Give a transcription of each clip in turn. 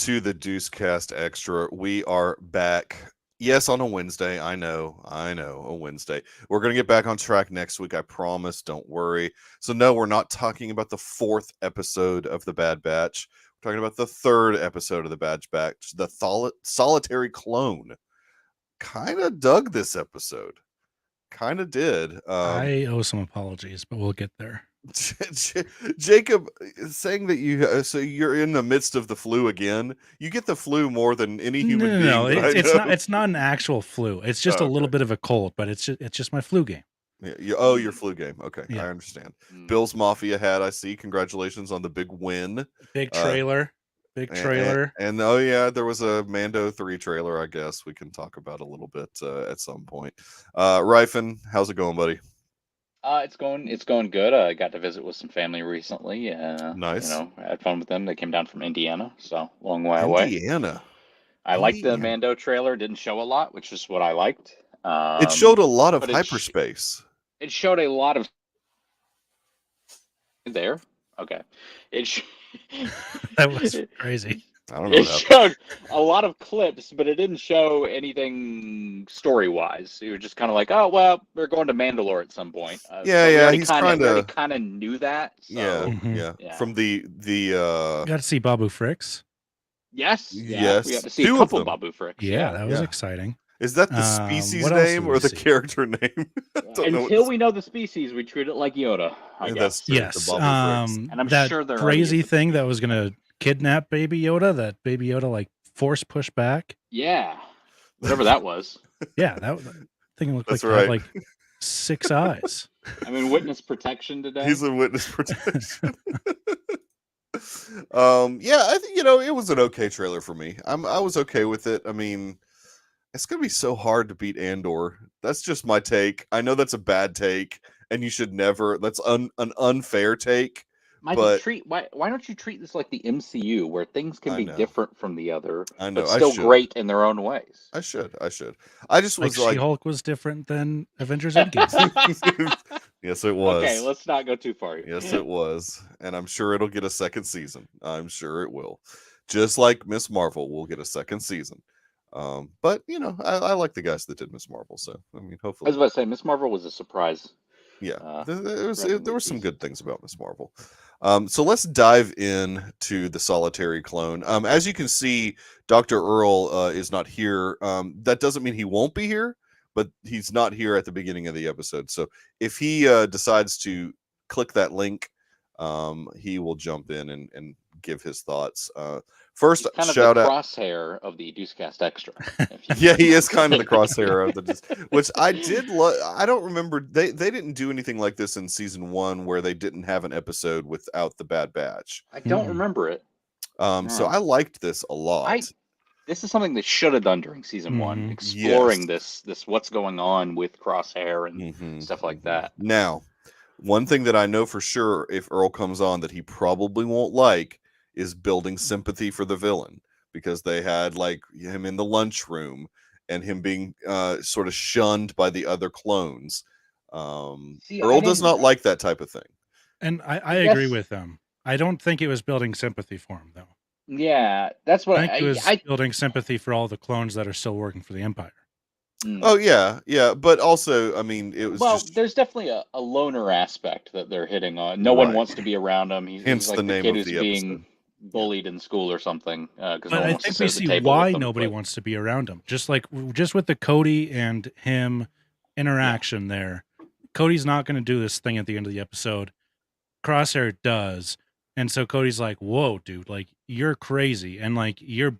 to the Deucecast Extra. We are back. Yes, on a Wednesday. I know, a Wednesday. We're going to get back on track next week, I promise. Don't worry. So, no, we're not talking about the 4th episode of The Bad Batch. We're talking about the 3rd episode of The Bad Batch, the Solitary Clone. Kind of dug this episode. Kind of did. I owe some apologies, but we'll get there. Jacob, saying that so you're in the midst of the flu again. You get the flu more than any human being. No, it's not an actual flu. It's just a little bit of a cold, but it's just my flu game. Yeah, your flu game. Okay, yeah. I understand. Bill's Mafia hat. I see. Congratulations on the big win. Big trailer. And oh yeah, there was a Mando 3 trailer. I guess we can talk about a little bit at some point. Ryfin, how's it going, buddy? It's going good. I got to visit with some family recently. Nice. I had fun with them. They came down from Indiana, so long way away. Indiana. I liked the Mando trailer. Didn't show a lot, which is what I liked. It showed a lot of hyperspace. It showed a lot of there. Okay. That was crazy. I don't know. It showed a lot of clips, but it didn't show anything story-wise. You were just kind of like, oh well, we're going to Mandalore at some point. He's kind of knew that. So, yeah. From the you got to see Babu Fricks. Yes. We got to see a couple Babu Fricks. Yeah, that was exciting. Is that the species name or the character name? Until we know the species, we treat it like Yoda. I guess. Yes. And I'm that sure they're crazy thing that was gonna kidnap Baby Yoda. That Baby Yoda like force push back. Yeah, whatever that was. Yeah, that thing looked like it had like 6 eyes. I'm in witness protection today. He's in witness protection. I think it was an okay trailer for me. I was okay with it. I mean, it's gonna be so hard to beat Andor. That's just my take. I know that's a bad take, and you should never. That's an unfair take. Why don't you treat this like the MCU, where things can be different from the other, but still great in their own ways? I should. I just was like She-Hulk was different than Avengers Endgame. Yes, it was. Okay, let's not go too far here. Yes, it was, and I'm sure it'll get a second season. I'm sure it will, just like Miss Marvel will get a second season. But I like the guys that did Miss Marvel, so I mean, hopefully. I was about to say Miss Marvel was a surprise. Yeah, there were some good things about Miss Marvel. So let's dive in to the Solitary Clone. As you can see, Dr. Earl is not here. That doesn't mean he won't be here, but he's not here at the beginning of the episode. So if he decides to click that link, he will jump in and give his thoughts. First, kind of shout out. Crosshair of the Deucecast Extra. Yeah, he is kind of the crosshair of the. Which I did. I don't remember. They didn't do anything like this in season 1, where they didn't have an episode without the Bad Batch. I don't remember it. So I liked this a lot. This is something they should have done during season 1, exploring this what's going on with Crosshair and stuff like that. Now, one thing that I know for sure, if Earl comes on, that he probably won't like, is building sympathy for the villain, because they had like him in the lunchroom and him being sort of shunned by the other clones. Earl does not like that type of thing. And I agree with them. I don't think it was building sympathy for him, though. Yeah, that's what I think it was building sympathy for all the clones that are still working for the Empire. Oh yeah, but also, I mean, it was there's definitely a loner aspect that they're hitting on. No one wants to be around him. He's like the name kid who's being bullied in school or something. But I think we see why nobody wants to be around him. Just with the Cody and him interaction there. Cody's not going to do this thing at the end of the episode. Crosshair does. And so Cody's like, whoa, dude, like, you're crazy. And like, you're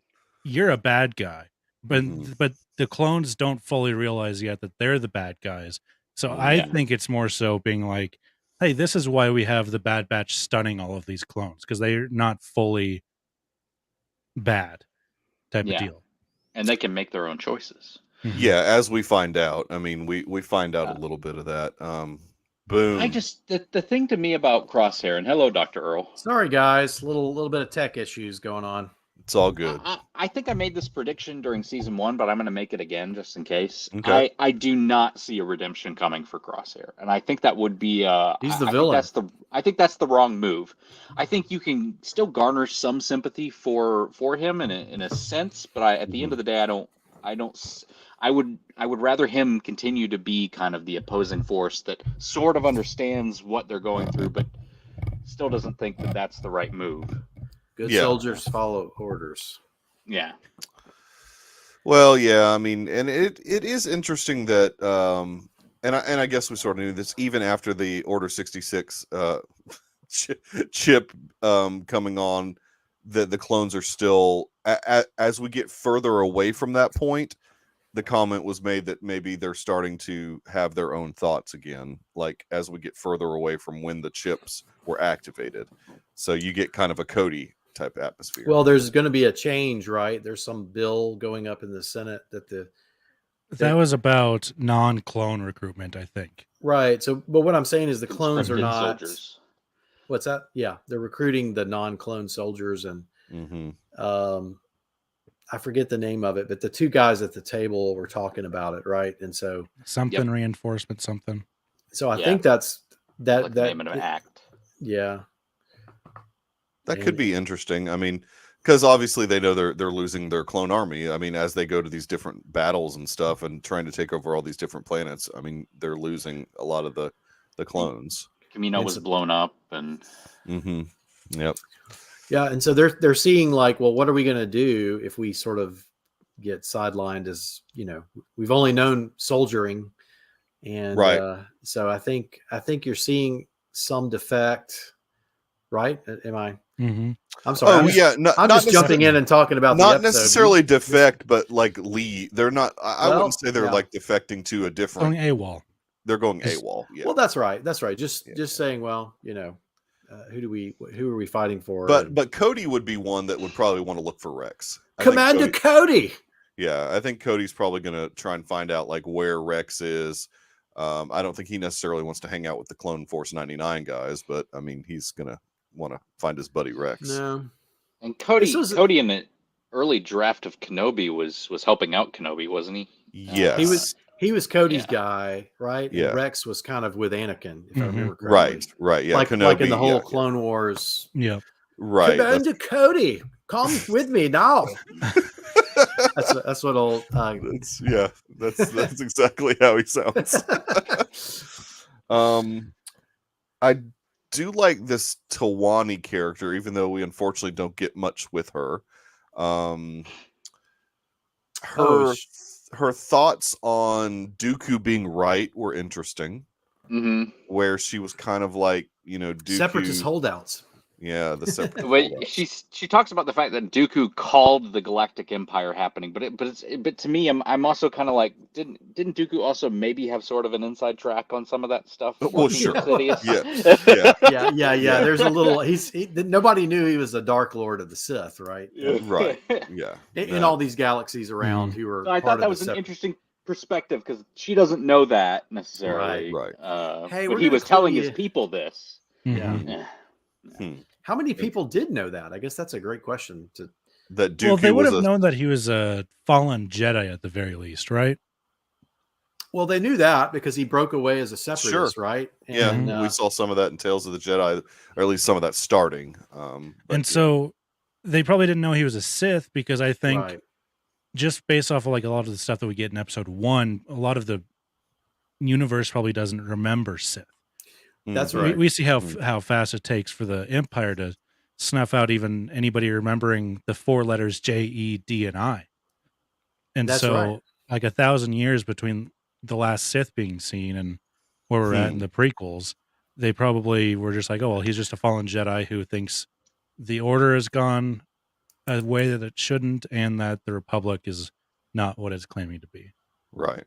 a bad guy. But the clones don't fully realize yet that they're the bad guys. So I think it's more so being like, hey, this is why we have the Bad Batch stunning all of these clones, because they're not fully bad type of deal. And they can make their own choices. Yeah, as we find out. I mean, we find out a little bit of that. Boom. The thing to me about Crosshair, and hello, Dr. Earl. Sorry, guys. Little bit of tech issues going on. It's all good. I I think I made this prediction during season 1, but I'm going to make it again just in case. Okay. I do not see a redemption coming for Crosshair, and I think that would be He's the I villain. I think that's the wrong move. I think you can still garner some sympathy for him in a sense, but at the end of the day, I would rather him continue to be kind of the opposing force that sort of understands what they're going through, but still doesn't think that that's the right move. Good Yeah. soldiers follow orders. Yeah. Well, yeah, I mean, and it is interesting that, and I guess we sort of knew this even after the Order 66 chip coming on, that the clones are still, as we get further away from that point, the comment was made that maybe they're starting to have their own thoughts again, like as we get further away from when the chips were activated. So you get kind of a Cody type atmosphere. Well, there's going to be a change, right? There's some bill going up in the Senate that was about non-clone recruitment, I think. Right. So, but what I'm saying is the clones are Conscripted not. soldiers. What's that? Yeah, they're recruiting the non-clone soldiers, and I forget the name of it, but the two guys at the table were talking about it, right? And so something reinforcement, something. So I think that's that. Like that the name of an act. Yeah. That could be interesting. I mean, because obviously they know they're losing their clone army. I mean, as they go to these different battles and stuff and trying to take over all these different planets, I mean, they're losing a lot of the clones. Camino was blown up, and yep. Yeah, and so they're seeing like, well, what are we going to do if we sort of get sidelined? As we've only known soldiering, and so I think you're seeing some defect, right? Am I? Mm-hmm. I'm sorry. I'm just jumping in and talking about not the episode. necessarily defect, but like Lee. They're not. I wouldn't say they're like defecting to a different. Going AWOL. They're going AWOL. Yeah. Well, that's right. That's right. Just saying. Well, who are we fighting for? But Cody would be one that would probably want to look for Rex. Commander Cody. Yeah, I think Cody's probably going to try and find out like where Rex is. I don't think he necessarily wants to hang out with the Clone Force 99 guys, but I mean, he's going to want to find his buddy Rex. No. And Cody in the early draft of Kenobi was helping out Kenobi, wasn't he? Yes. He was Cody's guy, right? Yeah. And Rex was kind of with Anakin, if I remember correctly. Right. Yeah. Like Kenobi, in the whole Clone Wars. Yeah. Right. Commander Cody, come with me now. That's what old. That's exactly how he sounds. I do like this Tawani character, even though we unfortunately don't get much with her. Her thoughts on Dooku being right were interesting. Where she was kind of like, Dooku, separatist holdouts. Yeah, the separate. Wait, she talks about the fact that Dooku called the Galactic Empire happening, but to me, I'm also kind of like, didn't Dooku also maybe have sort of an inside track on some of that stuff? Well, sure. Yeah. There's a little. Nobody knew he was the Dark Lord of the Sith, right? Right. Yeah. In all these galaxies around, who were. So I thought that was an interesting perspective because she doesn't know that necessarily. Right. But he was telling his people this. Yeah. How many people did know that? I guess that's a great question. That Dooku well, they would have known that he was a fallen Jedi at the very least, right? Well, they knew that because he broke away as a separatist, right? And, we saw some of that in Tales of the Jedi, or at least some of that starting. So they probably didn't know he was a Sith because I think just based off of like a lot of the stuff that we get in episode 1, a lot of the universe probably doesn't remember Sith. That's right. We see how fast it takes for the Empire to snuff out even anybody remembering the 4 letters J, E, D, and I. And that's so like 1,000 years between the last Sith being seen and where we're at in the prequels, they probably were just like, oh, well, he's just a fallen Jedi who thinks the Order has gone a way that it shouldn't and that the Republic is not what it's claiming to be. Right.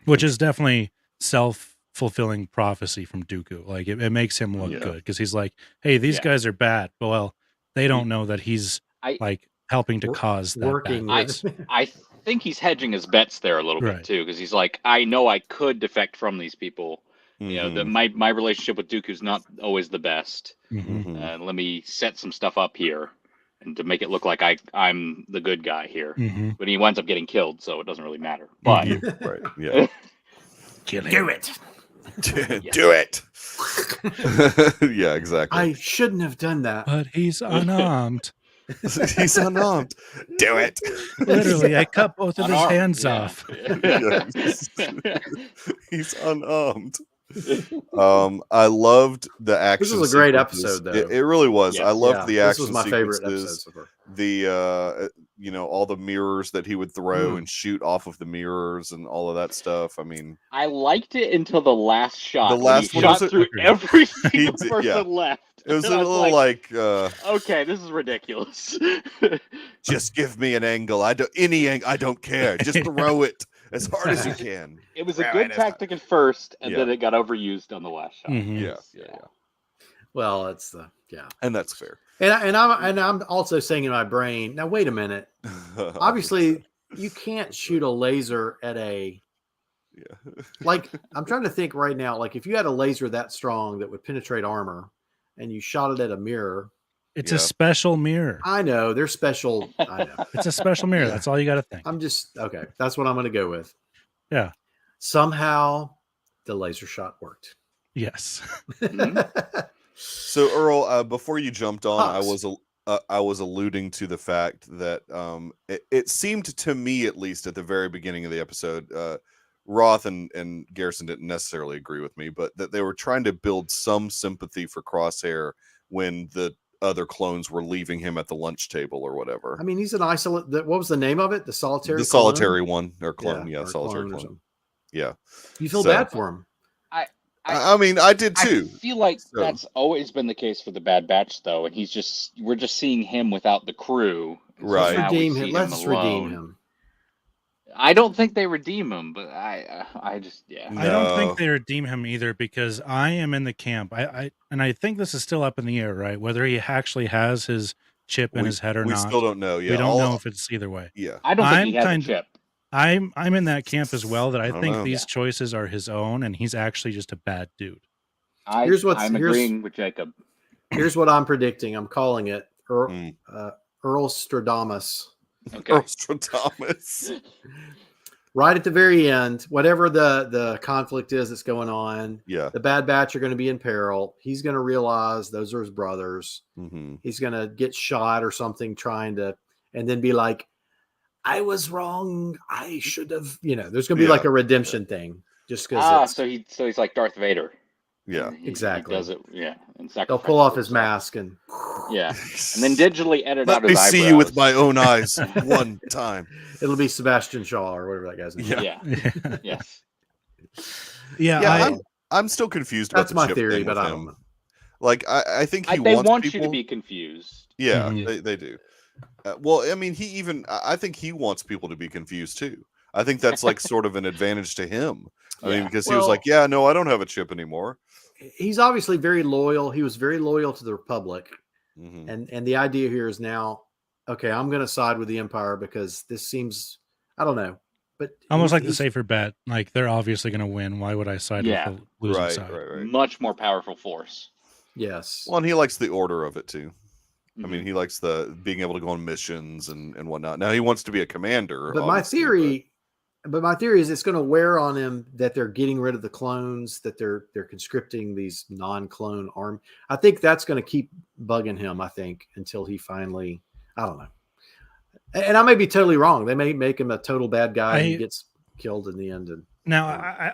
Which is definitely self-fulfilling prophecy from Dooku. Like it makes him look good because he's like, hey, these guys are bad. But well, they don't know that he's like helping to cause that working. I think he's hedging his bets there a little bit too, because he's like, I know I could defect from these people. My relationship with Dooku's not always the best. Let me set some stuff up here. and to make it look like I'm the good guy here. Mm-hmm. But he winds up getting killed, so it doesn't really matter. But Right. Yeah. Do it. Do it. Yeah, exactly. I shouldn't have done that. But he's unarmed. He's unarmed. Do it. Literally, I cut both of his Unarmed, hands yeah. off. Yeah, he's unarmed. I loved the action. This was a great sequences. episode, though. It really was. Yes. I loved the action. This was my favorite sequences. episode so far. The all the mirrors that he would throw and shoot off of the mirrors and all of that stuff. I mean, I liked it until the last shot. The when last he one shot was through every single did- person yeah. left. it was a And I little like okay, this is ridiculous. just give me an angle. I don't care. Just throw it as hard as you can. It was a Right, good it's tactic at first, and Yeah. then it got overused on the last shot. Mhm. Yeah. Well, it's And that's fair. and I'm also saying in my brain, now wait a minute. Obviously, you can't shoot a laser at a yeah. like I'm trying to think right now, like if you had a laser that strong that would penetrate armor and you shot it at a mirror. It's Yeah. a special mirror. I know they're special. I know. It's a special mirror. That's all you got to think. I'm just okay. That's what I'm going to go with. Yeah. Somehow the laser shot worked. Yes. So Earl, before you jumped on, Pops. I was alluding to the fact that it seemed to me, at least at the very beginning of the episode, Roth and Garrison didn't necessarily agree with me, but that they were trying to build some sympathy for Crosshair when the other clones were leaving him at the lunch table or whatever. I mean, he's an isolate. What was the name of it? The solitary. The clone? solitary one or clone, yeah, or solitary clone or clone. something. Yeah, You feel So- bad for him. I mean, I did too. I feel like So- that's always been the case for the Bad Batch, though, and we're just seeing him without the crew. and so Right. now we Redeem see him. Let's redeem alone. him. I don't think they redeem him, but I just yeah. I don't No. think they redeem him either because I am in the camp. I think this is still up in the air, right? Whether he actually has his chip in his head or we not. still don't know. Yeah, we don't know if it's either way. Yeah, I don't think he I'm has a chip. I'm in that camp as well. That I don't think know. these choices are his own, and he's actually just a bad dude. I'm agreeing with Jacob. Here's what I'm predicting. I'm calling it Earl Stradamus. Okay. Earl Stradamus. Right at the very end, whatever the conflict is that's going on, Yeah. the Bad Batch are going to be in peril. He's going to realize those are his brothers. Mm-hmm. He's going to get shot or something and then be like, I was wrong. I should have, there's going to be Yeah. like a redemption thing just because So he's like Darth Vader. Yeah. He Exactly. does it, yeah. And they'll pull off his mask and Yeah, and then digitally edit Let out me his eyebrows. see you with my own eyes one time. it'll be Sebastian Shaw or whatever that guy's name is. Yeah. Yeah. Yes. Yeah, I'm still confused about That's the my chip theory, thing but with I don't him. know. Like I think he They wants want people you to be confused. Yeah, Mhm. they do. Well, I mean, I think he wants people to be confused too. I think that's like sort of an advantage to him. I mean, Yeah. because he was Well- like, yeah, no, I don't have a chip anymore. He's obviously very loyal. He was very loyal to the Republic. Mhm. And the idea here is now, okay, I'm going to side with the Empire because this seems, I don't know, but almost like the he's- safer bet. Like they're obviously going to win. Why would I side Yeah. with the losing Right, side? right. Much more powerful force. Yes. Well, and he likes the order of it too. I Mhm. mean, he likes the being able to go on missions and whatnot. Now he wants to be a commander. But my obviously, theory is it's going to wear on him that they're getting rid of the clones, that they're conscripting these non-clone arm. I think that's going to keep bugging him, I think, until he finally, I don't know. And I may be totally wrong. They may make him a total bad guy and he gets killed in the end. And Now,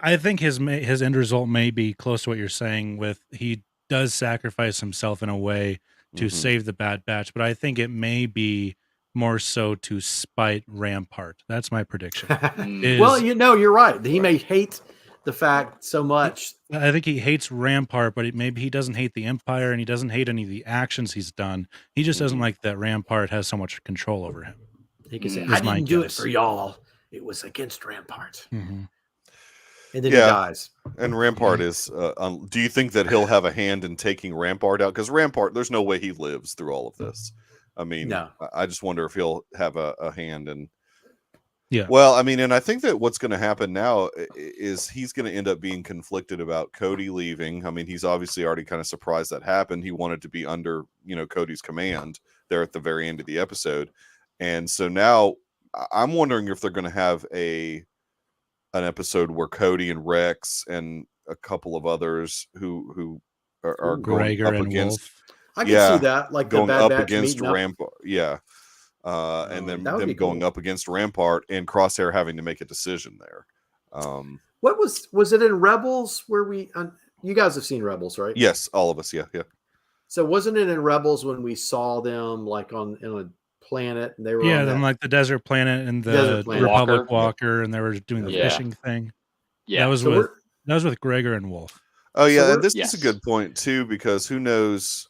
I think his end result may be close to what you're saying. With he does sacrifice himself in a way to Mhm. save the Bad Batch, but I think it may be more so to spite Rampart. That's my prediction. Is- well, you're right. He may hate the fact so much. I think he hates Rampart, but maybe he doesn't hate the Empire, and he doesn't hate any of the actions he's done. He just doesn't like that Rampart has so much control over him. He can say, Mm. I Is my didn't do it guess. for y'all. It was against Rampart. Mm-hmm. And then Yeah. he dies. And Rampart is. Do you think that he'll have a hand in taking Rampart out? Because Rampart, there's no way he lives through all of this. I mean, No. I just wonder if he'll have a hand in. Yeah. Well, I mean, and I think that what's going to happen now is he's going to end up being conflicted about Cody leaving. I mean, he's obviously already kind of surprised that happened. He wanted to be under, Cody's command. there at the very end of the episode. And so now I'm wondering if they're going to have an episode where Cody and Rex and a couple of others who are going Gregor up and against. Wolf. I can see that, like going the Bad up Batch against meeting up. Rampart. Yeah. And then that would them be going cool. up against Rampart and Crosshair having to make a decision there. What was it in Rebels where we? You guys have seen Rebels, right? Yes, all of us. Yeah. So wasn't it in Rebels when we saw them like in a planet and they were on then like the desert planet and the Desert planet. Republic Walker, and they were doing the Yeah. fishing thing. Yeah. That was with Gregor and Wolf. Oh yeah, So and this is yes. a good point too, because who knows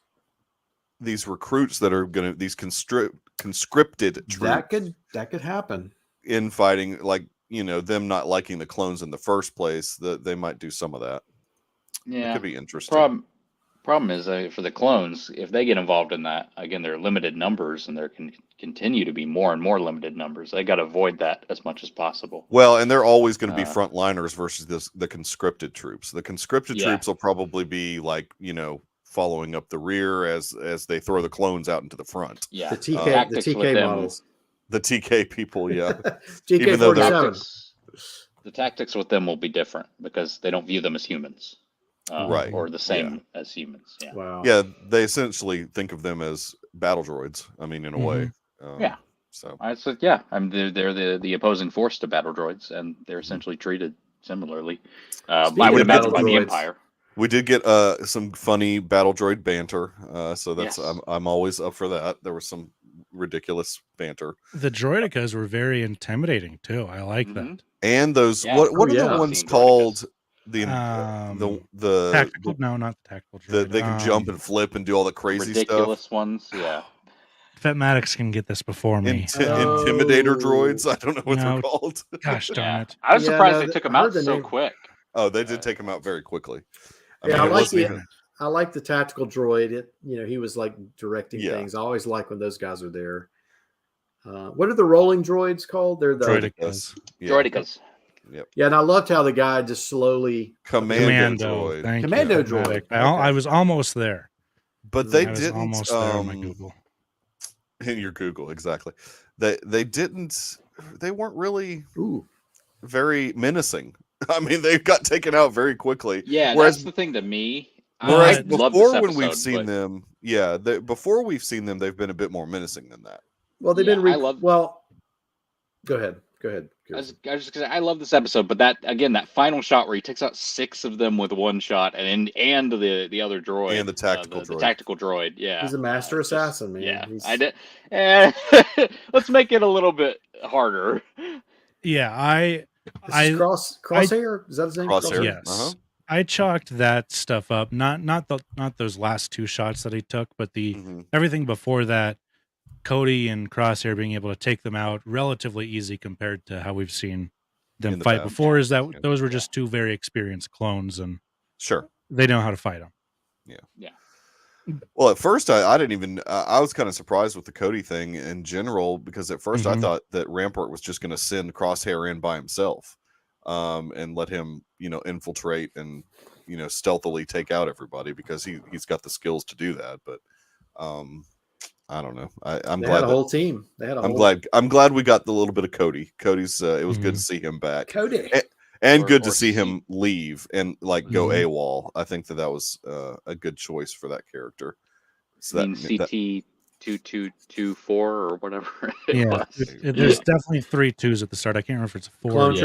these recruits that are going to these conscripted troops that could happen. infighting, like them not liking the clones in the first place, that they might do some of that. Yeah. It could be interesting. Problem is for the clones, if they get involved in that, again, they're limited numbers, and there can continue to be more and more limited numbers. They got to avoid that as much as possible. Well, and they're always going to be frontliners versus the conscripted troops. The conscripted troops will probably be like following up the rear as they throw the clones out into the front. Yeah, The TK models, the TK people. Yeah, TK 47. The tactics with them will be different because they don't view them as humans. Right. Or the same as humans. Yeah. Wow. Yeah, they essentially think of them as battle droids. I mean, in a way. Yeah. So they're the opposing force to battle droids, and they're essentially treated similarly. I Speaking would of imagine battle by the droids, Empire. we did get some funny battle droid banter. So that's Yes. I'm always up for that. There was some ridiculous banter. The droidicas were very intimidating too. I like that. And those Yeah. what are yeah. the ones Seen called? droidicas. The Tactical? No, not the tactical droid. that they can jump and flip and do all the crazy Ridiculous stuff. ones. Yeah. Fatmatics can get this before me. Intimidator droids. I don't know what No. they're called. Gosh darn it. I was Yeah, surprised no, they took I them out heard the so name. quick. Oh, they did take them out very quickly. I it like wasn't the even- I like the tactical droid. He was like directing Yeah. things. I always like when those guys are there. What are the rolling droids called? They're the Droidicas. Yeah. Droidicas. Yeah, and I loved how the guy just slowly Commando droid. Thank Commando you, droid. Fatmatic. I was almost there. But they I was didn't. almost there on my Google. In your Google, exactly. They didn't. They weren't really very menacing. I mean, they got taken out very quickly. Yeah, Whereas- that's the thing to me. Whereas I love before, this when we've episode, seen them, before we've seen them, they've been a bit more menacing than that. Well, they've Yeah, been go ahead. I was just gonna say, I love this episode, but that final shot where he takes out 6 of them with one shot, and the other droid And the tactical the droid. tactical droid, yeah, He's a master assassin, man. Yeah, He's- I did. Let's make it a little bit harder. Yeah, This is Crosshair. Is that his name? Crosshair. yes. Uh-huh. I chalked that stuff up. Not those last 2 shots that he took, but the Mhm. everything before that. Cody and Crosshair being able to take them out relatively easy compared to how we've seen them In the fight past. before. Is that Yeah. those were just 2 very experienced clones, and Sure. they know how to fight them. Well, at first, I didn't even. I was kind of surprised with the Cody thing in general, because at 1st I Mhm. thought that Rampart was just going to send Crosshair in by himself, and let him, infiltrate and stealthily take out everybody, because he's got the skills to do that. But I don't know. I'm They glad. had a whole team. They had a I'm whole glad. I'm glad we got the little bit of Cody. Cody's. It was good to Mhm. see him back. Cody. And Or- good to or see see- him leave and go Mhm. AWOL. I think that was a good choice for that character. So I mean, CT 2224 or whatever. It Yeah, was. there's definitely 3 2s at the start. I can't remember if it's a 4. Clone Yeah.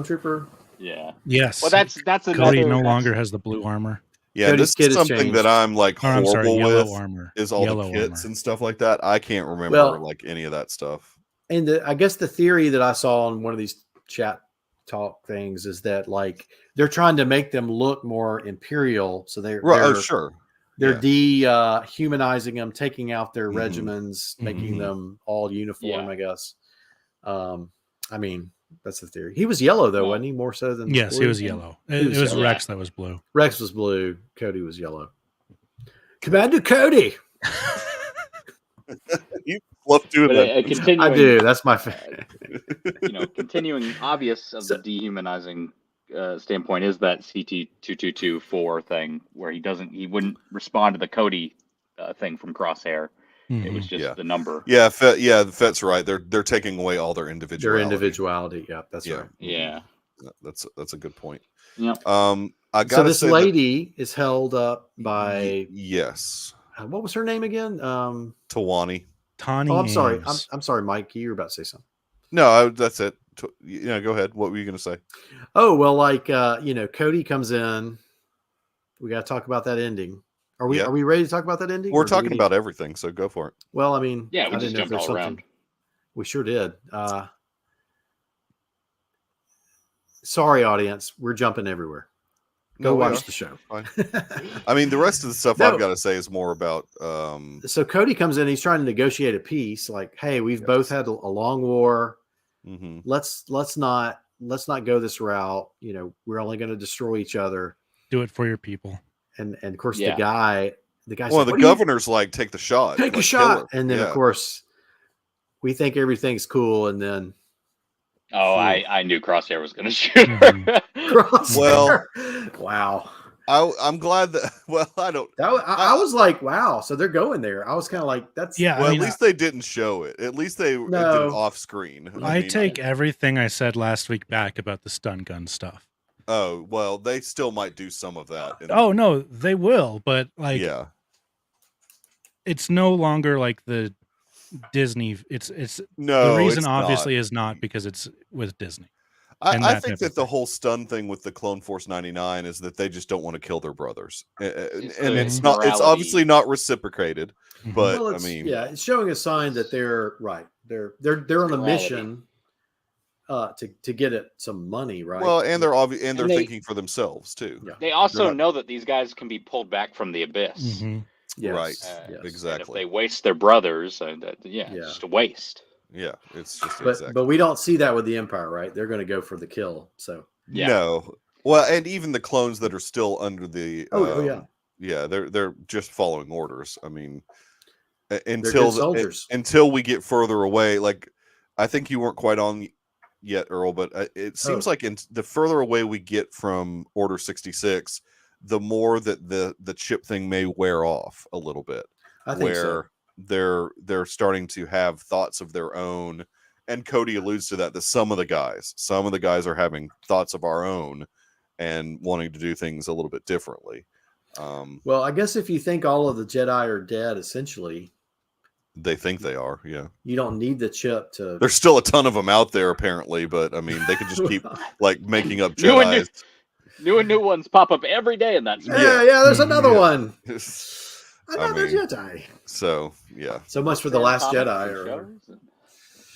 Trooper. Yeah. Yes. Well, that's another. Cody no that's- longer has the blue armor. yeah, Cody's this kit is has something changed. that I'm like Or I'm horrible sorry, yellow with. armor. Is all Yellow the kits armor. and stuff like that. I can't remember Well- like any of that stuff. And I guess the theory that I saw on one of these chat talk things is that like they're trying to make them look more imperial, so they're Sure. they're Yeah. dehumanizing them, taking out their Mhm. regiments, making Mhm. them all uniform. Yeah. I guess. I mean, that's the theory. He was yellow though, Well, wasn't he? More so than Yes, he blue? was yellow. He It was was yellow. Rex that was blue. Rex was blue. Cody was yellow. Commander Cody. You love doing But that. continuing, I do. That's my favorite. continuing obvious of the dehumanizing standpoint is that CT 2224 thing where he wouldn't respond to the Cody thing from Crosshair. It was just the number. Yeah, Fett's right. They're taking away all their individuality. Their individuality. Yeah, that's right. Yeah. That's a good point. Yeah. I gotta So this say lady is held up by yes. What was her name again? Tawani. Tawny. Oh, I'm sorry. Ames. I'm sorry, Mike. You were about to say something. No, that's it. Go ahead. What were you going to say? Oh, well, like Cody comes in. We got to talk about that ending. Are we ready to talk about that ending? We're talking about everything, so go for it. Well, I mean, yeah, we I just didn't know if jumped there's all around. something. We sure did. Sorry, audience. We're jumping everywhere. Go watch the show. I mean, the rest of the stuff I've got to say is more about. So Cody comes in. He's trying to negotiate a peace. Like, hey, we've both had a long war. Mm-hmm. Let's not go this route. We're only going to destroy each other. Do it for your people. And of course, the guy's well, the governor's like, take the shot. Take a shot. And then, of course, we think everything's cool. And then. Oh, I knew Crosshair was going to shoot her. Crosshair. Well, wow. I'm glad that. Well, I don't. I was like, wow. So they're going there. I was kind of like, that's. Yeah. Well, at least they didn't show it. At least they did it off screen. I take everything I said last week back about the stun gun stuff. Oh well, they still might do some of that. Oh no, they will. But like, it's no longer like the Disney. It's no. The reason it's obviously not. is not because it's with Disney. I think that the whole stun thing with the Clone Force 99 is that they just don't want to kill their brothers, and it's not. It's obviously not reciprocated. But I mean, it's showing a sign that they're right. They're on a mission to get at some money, right? Well, and they're thinking for themselves too. Yeah. They also know that these guys can be pulled back from the abyss. Mm-hmm. Yes. Right. Yes. Exactly. And if they waste their brothers, just a waste. Yeah, it's just but we don't see that with the Empire, right? They're going to go for the kill. So no, well, and even the clones that are still under the they're just following orders. I mean, until we get further away, like I think you weren't quite on yet, Earl, but it seems like the further away we get from Order 66, the more that the chip thing may wear off a little bit. I think so. They're starting to have thoughts of their own, and Cody alludes to that some of the guys are having thoughts of our own and wanting to do things a little bit differently. Well, I guess if you think all of the Jedi are dead, essentially they think they are. Yeah, you don't need the chip to. There's still a ton of them out there apparently, but I mean they could just keep like making up Jedi. New ones pop up every day in that space. Yeah, there's another one. Another Jedi. So yeah. So much for the Last Jedi,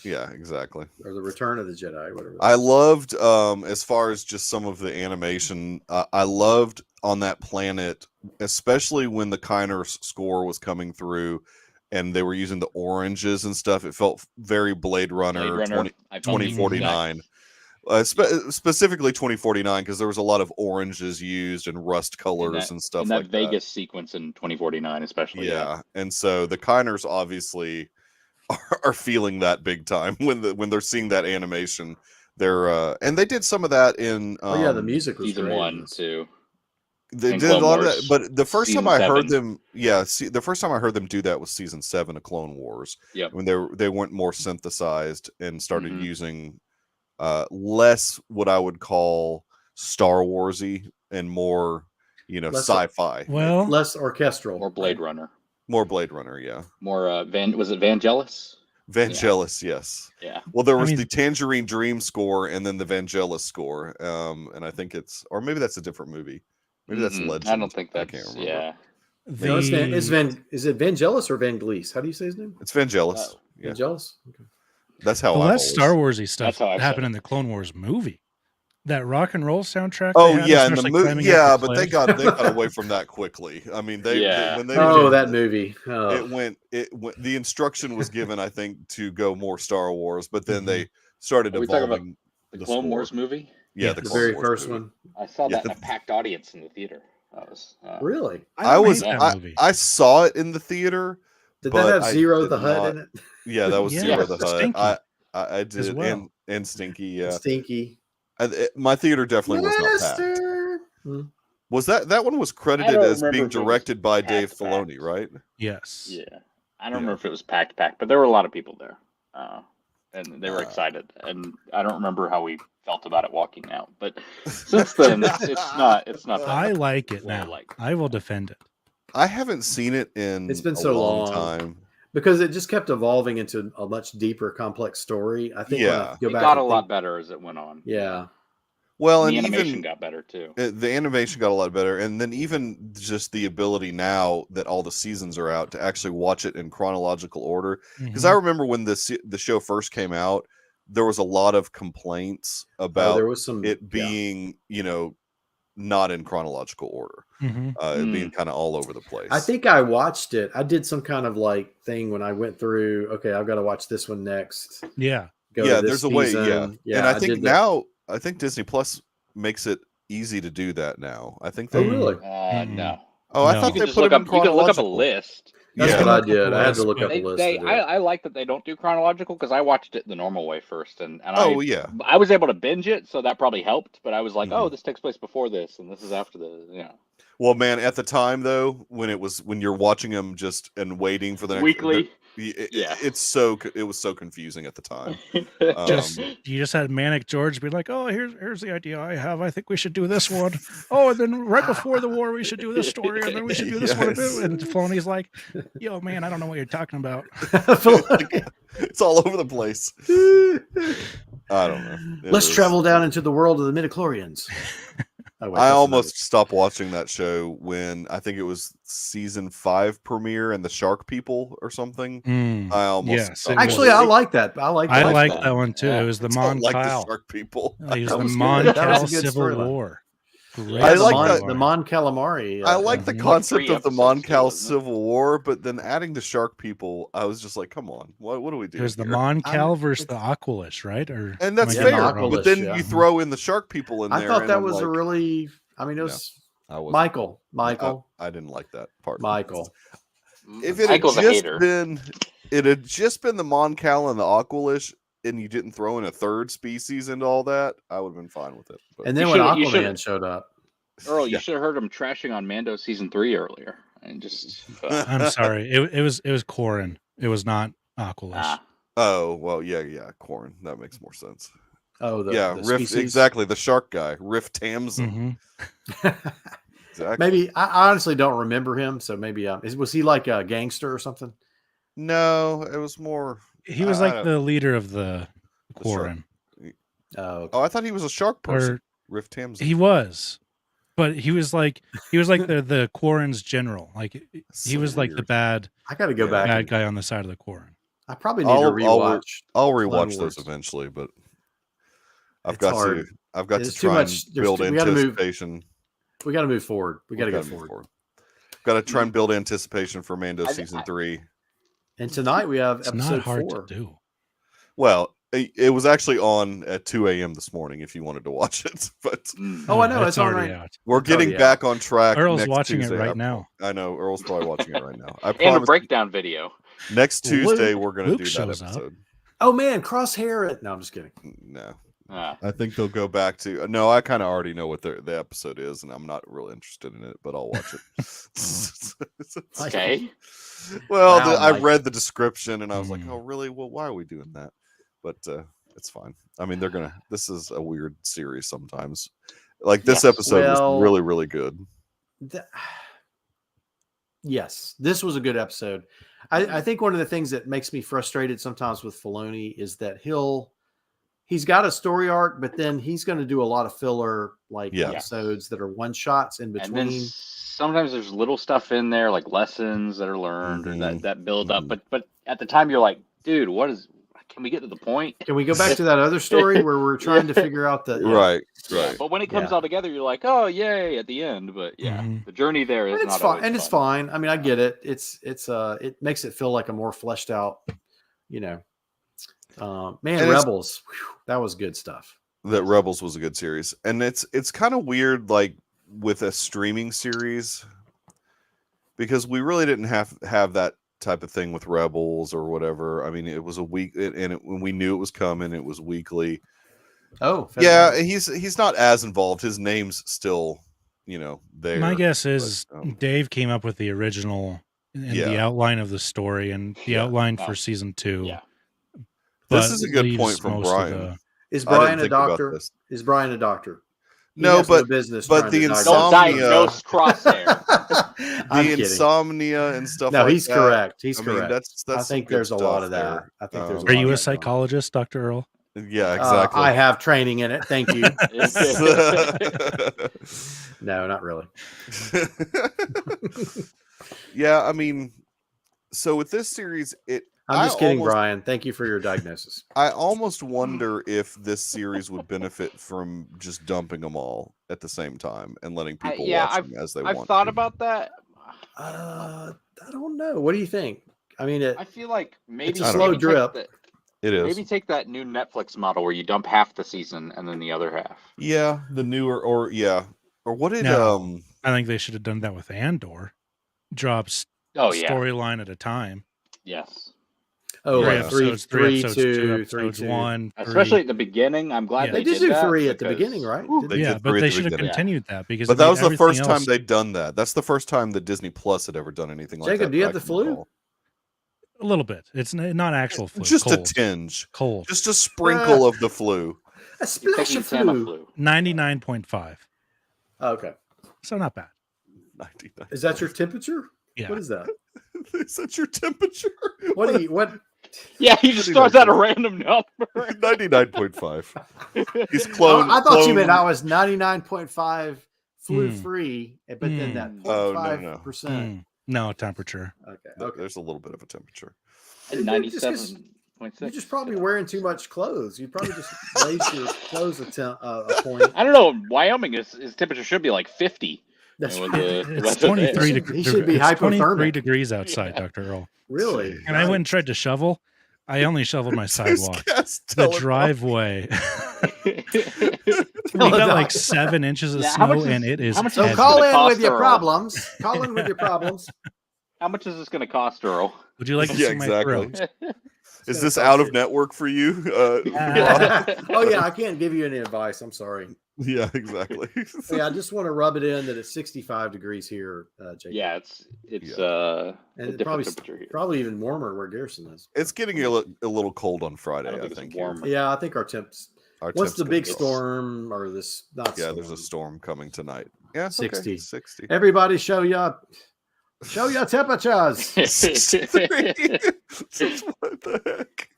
yeah, exactly. Or the Return of the Jedi, whatever. I loved, as far as just some of the animation. I loved on that planet, especially when the Kyner's score was coming through, and they were using the oranges and stuff. It felt very Blade Runner 2049. Specifically 2049, because there was a lot of oranges used and rust colors and stuff like that. Vegas sequence in 2049 especially. Yeah. And so the Kyners obviously are feeling that big time when they're seeing that animation. They're and they did some of that in the music was season great. 1 too. They did a lot of that, but the first time I heard them, the first time I heard them do that was season 7 of Clone Wars. Yeah, when they went more synthesized and started using less what I would call Star Warsy and more, sci-fi. Well, less orchestral. More Blade Runner. More Blade Runner, yeah. More was it Vangelis? Vangelis, yes. Yeah. Well, there was the Tangerine Dream score and then the Vangelis score, and I think or maybe that's a different movie. Maybe that's Legend. I don't think that's. I can't remember. Yeah. Is it Vangelis or Vangelis? How do you say his name? It's Vangelis. Yeah. Vangelis. Okay. That's how. Well, that's Star Warsy stuff happened in the Clone Wars movie. That rock and roll soundtrack. Oh yeah, in the movie. Yeah, but they got away from that quickly. I mean, that movie. Oh. It went. The instruction was given, I think, to go more Star Wars, but then they started evolving. The Clone Wars movie. Yeah, the very first one. I saw that in a packed audience in the theater. That was really. I saw it in the theater. Did that have Zero the Hutt in it? Yeah, that was Zero the Hutt. I did, as well. and Stinky. Yeah, Stinky. My theater definitely was not packed. Was that one was credited as being directed by Dave Filoni, right? Yes. Yeah. I don't remember if it was packed, but there were a lot of people there, and they were excited. And I don't remember how we felt about it walking out, but since then, it's not. That I like it well now. liked. I will defend it. I haven't seen it in It's been a so long. time. Because it just kept evolving into a much deeper, complex story. I think when I go it back got and a lot better as it went on. Yeah. Well, And and the animation even got better too. the animation got a lot better, and then even just the ability now that all the seasons are out to actually watch it in chronological order. Because I remember when the show first came out, there was a lot of complaints about there was some, it being, not in chronological order, it being kind of all over the place. I think I watched it. I did some kind of like thing when I went through. Okay, I've got to watch this one next. Yeah, Go to this there's a way. season. Yeah, and I think now I think Disney Plus makes it easy to do that now. I think they. Oh, really? No. Oh, I thought You they can put look them up. in You can look up a chronological. list. That's what I did. I had to look up a They, list. they, to do it. I like that they don't do chronological because I watched it the normal way first, and Oh, yeah. I was able to binge it, so that probably helped. But I was like, oh, this takes place before this, and this is after the. Well, man, at the time though, when you're watching them just and waiting for the next Weekly. it was so confusing at the time. You just had Manic George be like, "Oh, here's the idea I have. I think we should do this one. Oh, and then right before the war, we should do this story, and then we should do this one a bit." And Filoni's like, "Yo, man, I don't know what you're talking about." It's all over the place. I don't know. Let's travel down into the world of the midichlorians. I almost stopped watching that show when I think it was season 5 premiere and the Shark People or something. I almost actually I like that. I like that one too. It was the Mon like Cal. the Shark People. It was the Mon Cal Civil War. I like the Mon Calamari. I like the concept of the Mon Cal Civil War, but then adding the Shark People, I was just like, come on, what do we do? It was the Mon Cal versus the Aqualish, right? And that's fair, but then you throw in the Shark People in there. I thought that was a really, I mean, it was Michael. I didn't like that part. Michael. If it had just been the Mon Cal and the Aqualish, and you didn't throw in a third species into all that, I would have been fine with it. But and then when Aquaman showed up, Earl, you should have heard him trashing on Mando season 3 earlier, and just. I'm sorry, it was Corrin. It was not Aqualish. Oh well, yeah, Corrin. That makes more sense. Oh, the Riff, species? Exactly, the shark guy, Riff Tamsin. Exactly. Maybe I honestly don't remember him, so maybe was he like a gangster or something? No, it was more. He was like the leader of the Corrin. Oh, I thought he was a shark person. Riff Tamsin. He was, but he was like the Corrin's general. Like he was like the bad. I got to go back. Bad guy on the side of the Corrin. I probably need to rewatch. I'll rewatch those eventually, but I've got to try and build anticipation. We got to move forward. We got to go forward. Got to try and build anticipation for Mando season 3. And tonight we have episode not hard 4. to do. Well, it was actually on at 2 a.m. this morning if you wanted to watch it. But I know it's already out. We're getting back on track. Earl's watching Tuesday. It right now. I know Earl's probably watching it right now. And a breakdown video. Next Tuesday we're going to do that episode. Up. Oh man, Crosshair! No, I'm just kidding. No. I think they'll go back to. No, I kind of already know what the episode is, and I'm not really interested in it, but I'll watch it. Okay. Well, I read the description, and I was like, "Oh, really? Well, why are we doing that?" But it's fine. I mean, this is a weird series sometimes. Like this episode was really, really good. Yes, this was a good episode. I think one of the things that makes me frustrated sometimes with Filoni is that he's got a story arc, but then he's going to do a lot of filler episodes that are one shots in between. And then sometimes there's little stuff in there like lessons that are learned or that build up. But at the time you're like, dude, can we get to the point? Can we go back to that other story where we're trying to figure out the right. But when it comes all together, you're like, oh yay at the end. But the journey there is not fine, and it's fine. I mean, I get it. It makes it feel like a more fleshed out, Rebels. That was good stuff. That Rebels was a good series, and it's kind of weird, like with a streaming series, because we really didn't have that type of thing with Rebels or whatever. I mean, it was a week, and when we knew it was coming, it was weekly. Oh, yeah, he's not as involved. His name's still, there. My guess is Dave came up with the original and the outline of the story and the outline for season 2. Yeah. This is a good point from Brian. Is Brian a doctor? Is Brian a doctor? No, but business. But the Don't insomnia, diagnose Crosshair. the insomnia and stuff. No, like he's that. correct. He's I mean, correct. that's I think there's a lot of that. I think there's. Are you a psychologist, Dr. Earl? Yeah, exactly. I have training in it. Thank you. No, not really. Yeah, I mean, so with this series, I'm just kidding, Brian. Thank you for your diagnosis. I almost wonder if this series would benefit from just dumping them all at the same time and letting people watch them as they want. I've thought about that. I don't know. What do you think? I mean, I feel like maybe it's a slow drip. It is. Maybe take that new Netflix model where you dump half the season and then the other half. Yeah, the newer or what did I think they should have done that with Andor. Drops storyline at a time. Yes. Oh, three like episodes, three, episodes, two, two episodes, 3, 2. 1, 3. Especially at the beginning. I'm glad They did do 3 at the beginning, right? But they should have continued that because. But that was the first time they'd done that. That's the first time that Disney Plus had ever done anything like that. Jacob, do you have the flu? A little bit. It's not actual flu. Just cold. a tinge. Cold. Just a sprinkle of the flu. A splash of flu. 99.5. Okay. So not bad. 99. Is that your temperature? Yeah. What is that? Is that your temperature? What? Yeah, he just throws out a random number. 99.5. He's clone. I thought you meant I was 99.5 flu free, but then that 0.5%. No temperature. Okay. There's a little bit of a temperature. 97.6. You're just probably wearing too much clothes. You probably just raised your clothes a point. I don't know. Wyoming his temperature should be like 50. That's it's 23 degrees. He should be hypothermic. 23 degrees outside, Dr. Earl. Really? And I went and tried to shovel. I only shoveled my sidewalk. The driveway. We got like 7 inches of snow, and it is. So call in with your problems. Call in with your problems. How much is this going to cost, Earl? Would you like to see my throat? Is this out of network for you? Oh yeah, I can't give you any advice. I'm sorry. Yeah, exactly. I just want to rub it in that it's 65 degrees here, Jacob. Yeah, it's and probably even warmer where Garrison is. It's getting a little cold on Friday, I think. Yeah, I think our temps. What's the big storm or this? There's a storm coming tnight. Yeah, 60. Okay. 60. Everybody, show your temperatures. 63. What the heck?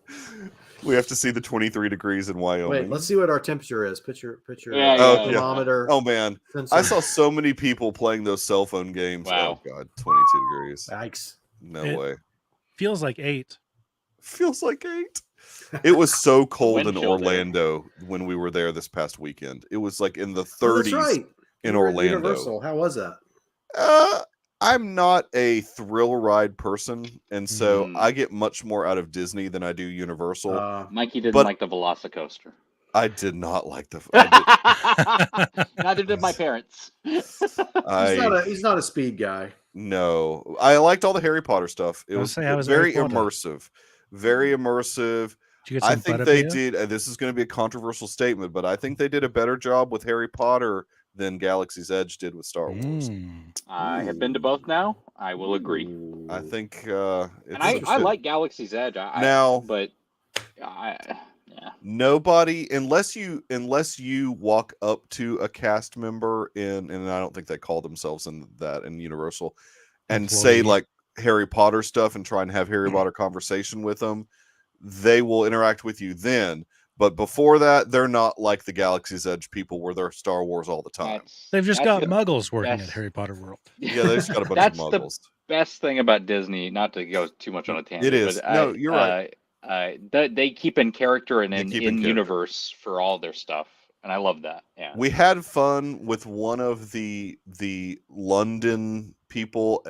We have to see the 23 degrees in Wyoming. Wait, let's see what our temperature is. Picture thermometer. Oh man, sensor. I saw so many people playing those cell phone games. Wow. Oh god, 22 degrees. Yikes. No way. Feels like 8. Feels like 8. It was so cold in Wind Orlando when we were there this past weekend. It was like in the 30s in Orlando. Universal. How was that? I'm not a thrill ride person, and so I get much more out of Disney than I do Universal. Mikey didn't like the Velocicoaster. I did not like the. Neither did my parents. He's not a speed guy. No, I liked all the Harry Potter stuff. It was very immersive. Very immersive. I think they did. This is going to be a controversial statement, but I think they did a better job with Harry Potter than Galaxy's Edge did with Star Wars. I have been to both now. I will agree. I think, and I like Galaxy's Edge. Nobody, unless you walk up to a cast member and I don't think they call themselves in Universal, and say like Harry Potter stuff and try and have Harry Potter conversation with them, they will interact with you then. But before that, they're not like the Galaxy's Edge people where they're Star Wars all the time. They've just got muggles working at Harry Potter World. Yeah, they've just got a bunch of muggles. That's the best thing about Disney, not to go too much on a tangent. It is. But you're right. They keep in character and in universe for all their stuff. And I love that. Yeah. We had fun with one of the London people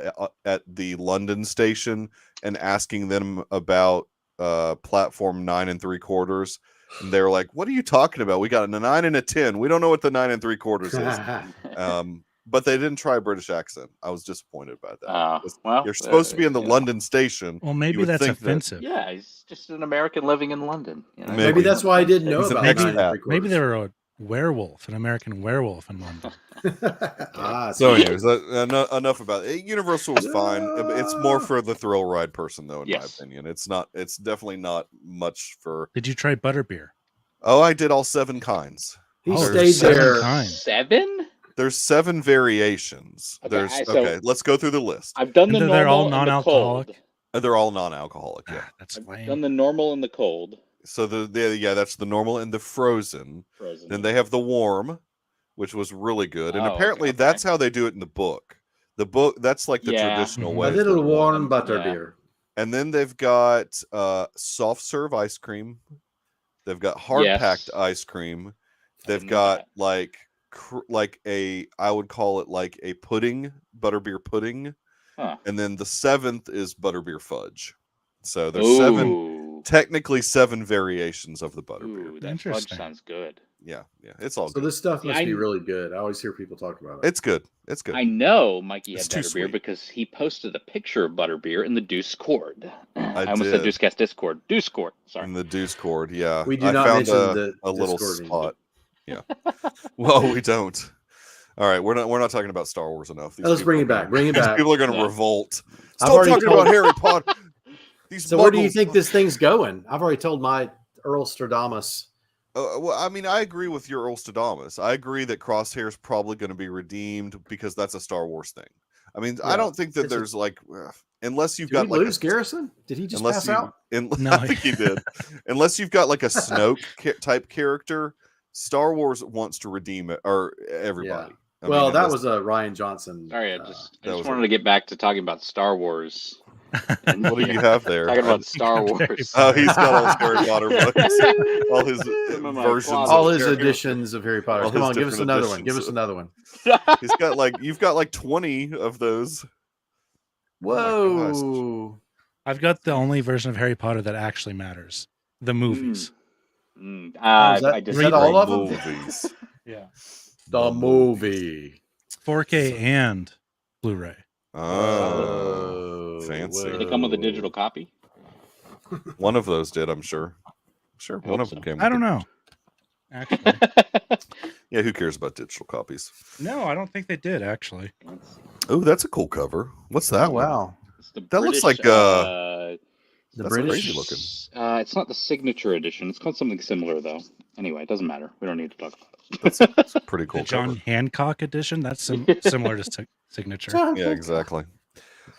at the London station and asking them about platform 9 3/4. And they were like, "What are you talking about? We got a 9 and a 10. We don't know what the 9 3/4 is." But they didn't try a British accent. I was disappointed about that. You're supposed to be in the London station. Well, maybe that's offensive. Yeah, he's just an American living in London. Maybe that's why I didn't know about it. Maybe they were werewolf, an American werewolf in London. So anyways, enough about it. Universal was fine. It's more for the thrill ride person, though, in my opinion. It's not. It's definitely not much for. Did you try butterbeer? Oh, I did all 7 kinds. He stayed there. 7? There's 7 variations. Okay, okay. Let's go through the list. I've done the normal. They're all and the non-alcoholic. cold. They're all non-alcoholic. Yeah, that's I've lame. done the normal and the cold. So that's the normal and the frozen. Then they have the warm, which was really good, and apparently that's how they do it in the book. The book, that's like the traditional way. A little warm butterbeer. And then they've got soft serve ice cream. They've got hard packed ice cream. They've got like I would call it like a pudding, butterbeer pudding. And then the 7th is butterbeer fudge. So there's technically 7 variations of the butterbeer. That fudge sounds good. Yeah, it's all so good. This stuff must be really good. I always hear people talk about it. It's good. I know Mikey had butterbeer because he posted a picture of butterbeer in the Deucecast. I almost said Deucecast Discord. Deucecast, sorry. In the Deucecast, yeah. We do not mention a little spot. Yeah. Well, we don't. All right, we're not talking about Star Wars enough. Let's bring it back. Bring it back. People are going to revolt. Stop talking about Harry Potter. So where do you think this thing's going? I've already told my Earl Stradamus. Well, I mean, I agree with your Earl Stradamus. I agree that Crosshair is probably going to be redeemed because that's a Star Wars thing. I mean, I don't think that there's unless you've got lose Garrison. Did he just pass out? No, I think he did. Unless you've got like a Snoke type character, Star Wars wants to redeem it or everybody. Yeah. That was a Ryan Johnson. Sorry, I just wanted to get back to talking about Star Wars. And what do you have there? Talking about Star Wars. Oh, he's got all his Harry Potter books, all his versions, all his editions of Harry Potter. Come on, give us another one. Give us another one. He's got you've got 20 of those. Whoa! Oh, I've got the only version of Harry Potter that actually matters: the movies. Is that all of them? Movies. Yeah. The movie. 4K and Blu-ray. Oh, fancy. Did they come with a digital copy? One of those did, I'm sure. One of them came. I don't know. Actually. Yeah, who cares about digital copies? No, I don't think they did, actually. Oh, that's a cool cover. What's that? Wow. That looks like the British crazy looking. It's not the signature edition. It's called something similar, though. Anyway, it doesn't matter. We don't need to talk about it. That's a pretty cool the John cover. Hancock edition. That's similar to signature. Yeah, exactly.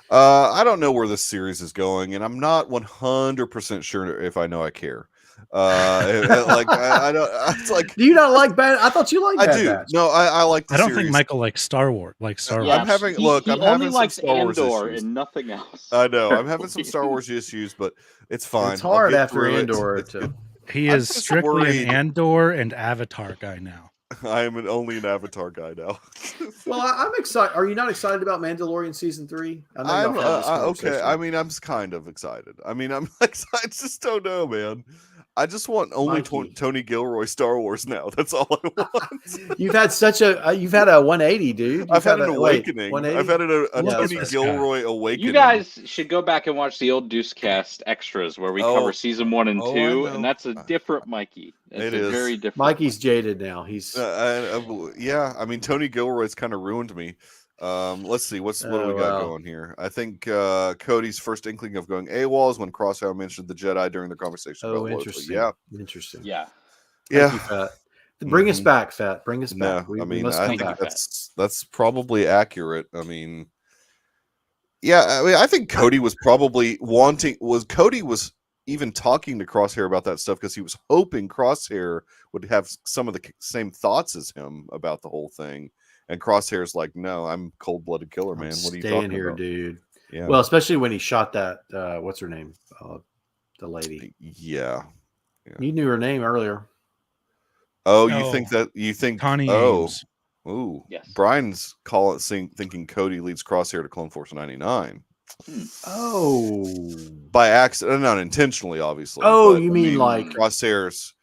I don't know where this series is going, and I'm not 100% sure if I know I care. I don't. It's like, do you not like Bad? I thought you liked Bad I do. Batch. No, I like. The I don't series. think Michael likes Star Wars. Yeah, I'm having he I'm only having likes some Star Wars Andor issues. and nothing else. I know. I'm having some Star Wars issues, but it's fine. It's hard I'll get after through it. Andor. He is strictly an Andor and Avatar guy now. I am only an Avatar guy now. Well, I'm excited. Are you not excited about Mandalorian season 3? I'm okay. I mean, I'm kind of excited. I mean, I'm like, I just don't know, man. I just want only Tony Gilroy Star Wars now. That's all I want. You've had you've had a 180, dude. I've had an awakening. I've had a Tony this Gilroy awakening. You guys should go back and watch the old Deucecast extras where we cover season 1 and 2, and that's a different Mikey. It's very different. Mikey's jaded now. He's yeah. I mean, Tony Gilroy's kind of ruined me. Let's see what do we got going here. I think Cody's first inkling of going AWOL is when Crosshair mentioned the Jedi during the conversation. Oh, interesting. Yeah, interesting. Yeah. Thank you, Fat. Bring us back, Fat. Bring us back. No, I think that's probably accurate. I mean, yeah. I mean, I think Cody was probably Cody was even talking to Crosshair about that stuff because he was hoping Crosshair would have some of the same thoughts as him about the whole thing. And Crosshair's like, no, I'm cold-blooded killer, man. What are you talking here, about, dude? Yeah. Well, especially when he shot that. What's her name? The lady. Yeah. You knew her name earlier. Oh, you think Connie Ames. Ooh. Yes. Brian's thinking Cody leads Crosshair to Clone Force 99. Oh. By accident, not intentionally, obviously. Oh, but, you mean like Crosshair's?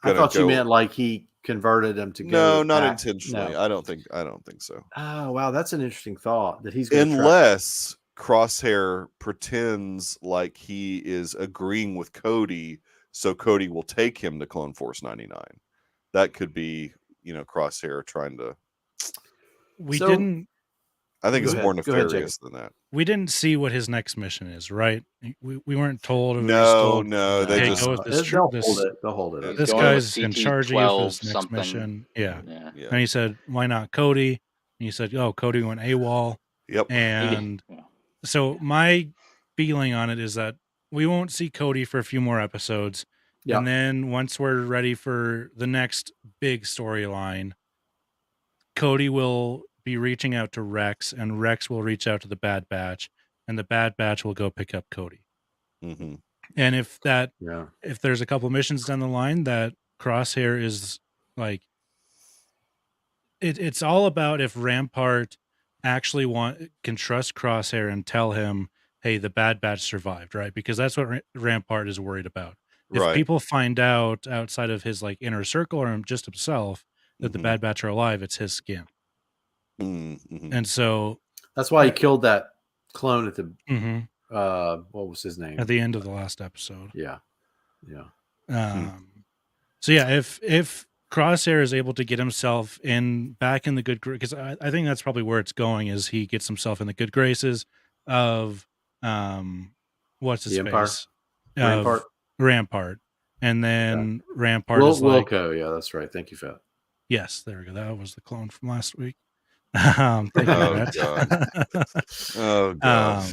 I thought you meant like he converted him to go. No, not back. intentionally. No. I don't think so. Oh wow, that's an interesting thought. That he's unless Crosshair pretends like he is agreeing with Cody, so Cody will take him to Clone Force 99. That could be Crosshair trying to. I think it's more nefarious than that. We didn't see what his next mission is, right? We weren't told. No, they just go with this. They'll hold it. This guy's in charge of you for this next mission. Yeah. And he said, "Why not Cody?" And he said, "Oh, Cody went AWOL." Yep. And so my feeling on it is that we won't see Cody for a few more episodes, and then once we're ready for the next big storyline, Cody will be reaching out to Rex, and Rex will reach out to the Bad Batch, and the Bad Batch will go pick up Cody. Mm-hmm. And if there's a couple missions down the line that Crosshair is like, it's all about if Rampart actually can trust Crosshair and tell him, hey, the Bad Batch survived, right? Because that's what Rampart is worried about. If people find out outside of his like inner circle or just himself that the Bad Batch are alive, it's his skin. Mm-hmm. And so that's why he killed that clone at the what was his name at the end of the last episode. So if Crosshair is able to get himself back in the good, because I think that's probably where it's going, is he gets himself in the good graces of what's his face, Rampart, and then Rampart is like Wilco. Yeah, that's right. Thank you, Fat. Yes, there we go. That was the clone from last week. Thank you, Rhett. Oh god.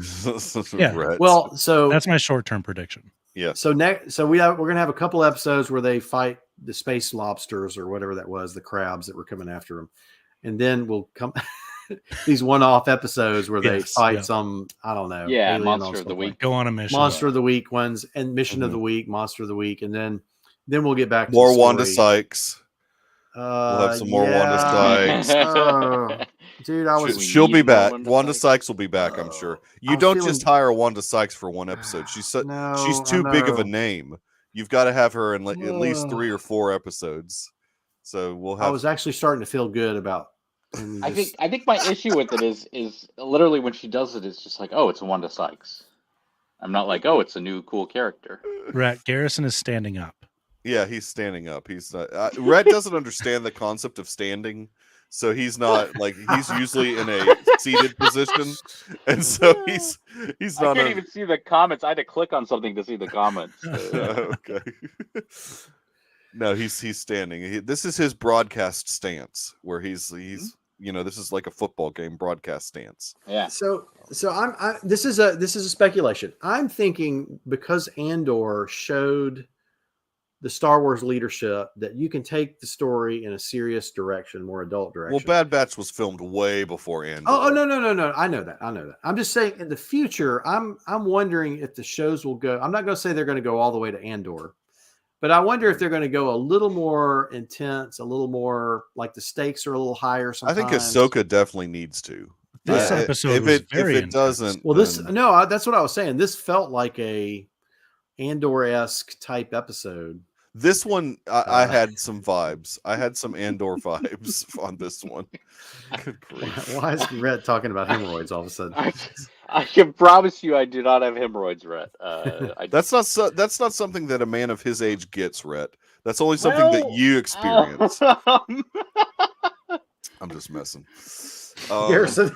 Yeah. Well, so that's my short-term prediction. Yeah. So we're gonna have a couple episodes where they fight the space lobsters or whatever that was, the crabs that were coming after them, and then we'll come these one-off episodes where they fight some, I don't know, monster of the week. Go on a mission. Monster of the week ones and mission of the week, monster of the week, and then we'll get back to more Wanda Sykes. We'll have some more Wanda Sykes. Dude, she'll be back. Wanda Sykes will be back, I'm sure. You don't just hire Wanda Sykes for one episode. She's too big of a name. You've got to have her in at least 3 or 4 episodes. So we'll have. I was actually starting to feel good about. I think my issue with it is literally when she does it, it's just like, oh, it's Wanda Sykes. I'm not like, oh, it's a new cool character. Rhett Garrison is standing up. Yeah, he's standing up. He's not. Rhett doesn't understand the concept of standing, so he's not like he's usually in a seated position, and so he's not. I can't even see the comments. I had to click on something to see the comments. Okay. No, he's standing. This is his broadcast stance, where he's this is like a football game broadcast stance. Yeah. So this is a speculation. I'm thinking because Andor showed the Star Wars leadership that you can take the story in a serious direction, more adult direction. Well, Bad Batch was filmed way before Andor. Oh no. I know that. I'm just saying in the future, I'm wondering if the shows will go. I'm not going to say they're going to go all the way to Andor, but I wonder if they're going to go a little more intense, a little more like the stakes are a little higher. Sometimes. I think Ahsoka definitely needs to. This episode was very intense. Doesn't. Well, that's what I was saying. This felt like a Andor-esque type episode. This one, I had some vibes. I had some Andor vibes on this one. Good grief. Why is Rhett talking about hemorrhoids all of a sudden? I can promise you, I do not have hemorrhoids, Rhett. That's not something that a man of his age gets, Rhett. That's only something that you experience. I'm just messing. Garrison,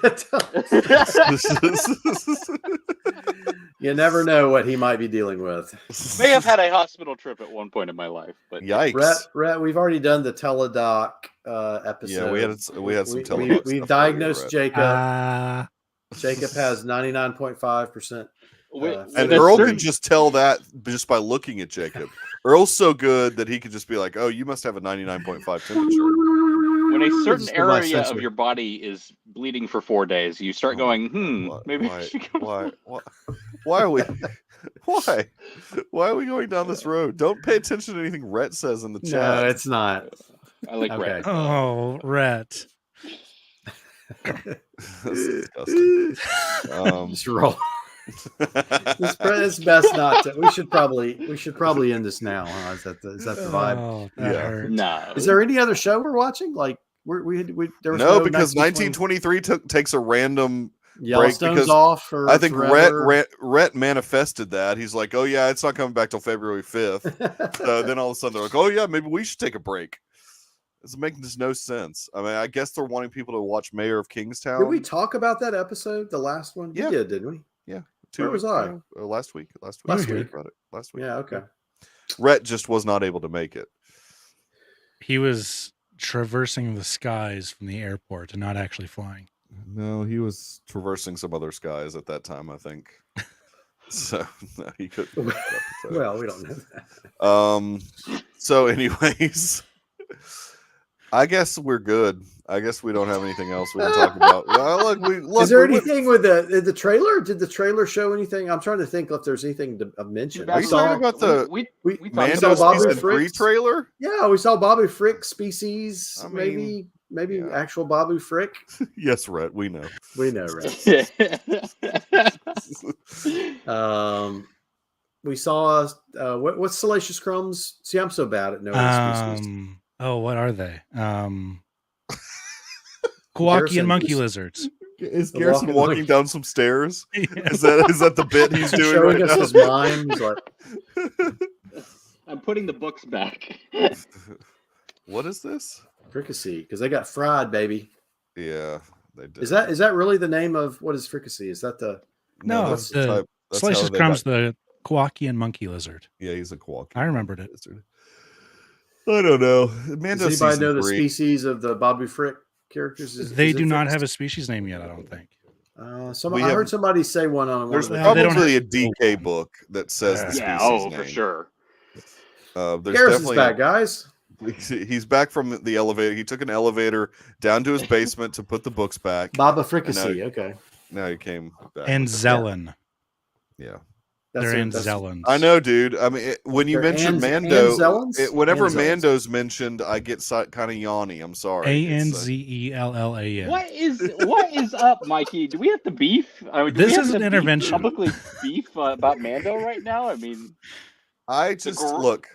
you never know what he might be dealing with. May have had a hospital trip at one point in my life, but yikes! Rhett, we've already done the teledoc episode. Yeah, we had some teledoc. We've diagnosed Jacob. Jacob has 99.5%. And Earl can just tell that just by looking at Jacob. Earl's so good that he could just be like, "Oh, you must have a 99.5 temperature." When a certain area of your body is bleeding for 4 days, you start going, maybe I should go. Why are we? Why are we going down this road? Don't pay attention to anything Rhett says in the chat. No, it's not. I like Rhett. Oh, Rhett. That's disgusting. Just roll. It's best not to. We should probably end this now. Huh? Is that the vibe? Oh, yeah. No. Is there any other show we're watching? Like there was no, because 1923 takes a random Yellowstone's off. I think Rhett manifested that. He's like, "Oh yeah, it's not coming back till February 5th." So then all of a sudden they're like, "Oh yeah, maybe we should take a break." It's making just no sense. I mean, I guess they're wanting people to watch Mayor of Kingstown. Did we talk about that episode? The last one? Yeah. We did, didn't we? Yeah. Where was I? Last week. Last week. About it. Last week. Yeah. Okay. Rhett just was not able to make it. He was traversing the skies from the airport and not actually flying. No, he was traversing some other skies at that time, I think. So no, he couldn't. Well, we don't know that. So, anyways, I guess we're good. I guess we don't have anything else we can talk about. Look, is there anything with the trailer? Did the trailer show anything? I'm trying to think if there's anything to mention. Are you talking about the we Mando Bobby season 3 Frick's trailer? Yeah, we saw Bobby Frick species. I mean, maybe yeah. Actual Bobby Frick. Yes, Rhett, we know. We know, right? We saw what's Salacious Crumbs? See, I'm so bad at knowing species. Oh, what are they? Kawaki and monkey lizards. Is Garrison walking down some stairs? Yeah. Is that the bit he's doing showing right us now? his mime? He's like, I'm putting the books back. What is this? fricassee, because they got fried, baby. Yeah, they did. Is that really the name of what is fricassee? Is that the No, that's the type. That's Salacious how they Crumbs, got- the Kawaki and monkey lizard. Yeah, he's a Kawaki. I remembered it. Lizard. I don't know. does Mando anybody season know the 3. species of the Bobby Frick characters? They do not have a species name yet, I don't think. I heard somebody say one on one. There's of the- Well, they don't probably a have- DK book that says the species Yeah, name. for sure. There's Garrison's definitely back, guys. He's back from the elevator. He took an elevator down to his basement to put the books back. Baba fricassee. Okay. Now he came back. And with it. Zelen. Yeah. They're in that's- Zelens. I know, dude. I mean, when you They're mentioned Anz- Mando, Anzellans? whenever Anzellans. Mando's mentioned, I get kind of yawny. I'm sorry. ANZELLAN. What is up, Mikey? Do we have to beef? I mean, do This we have is to an beef intervention. Publicly beef about Mando right now? I mean, I just girl- look.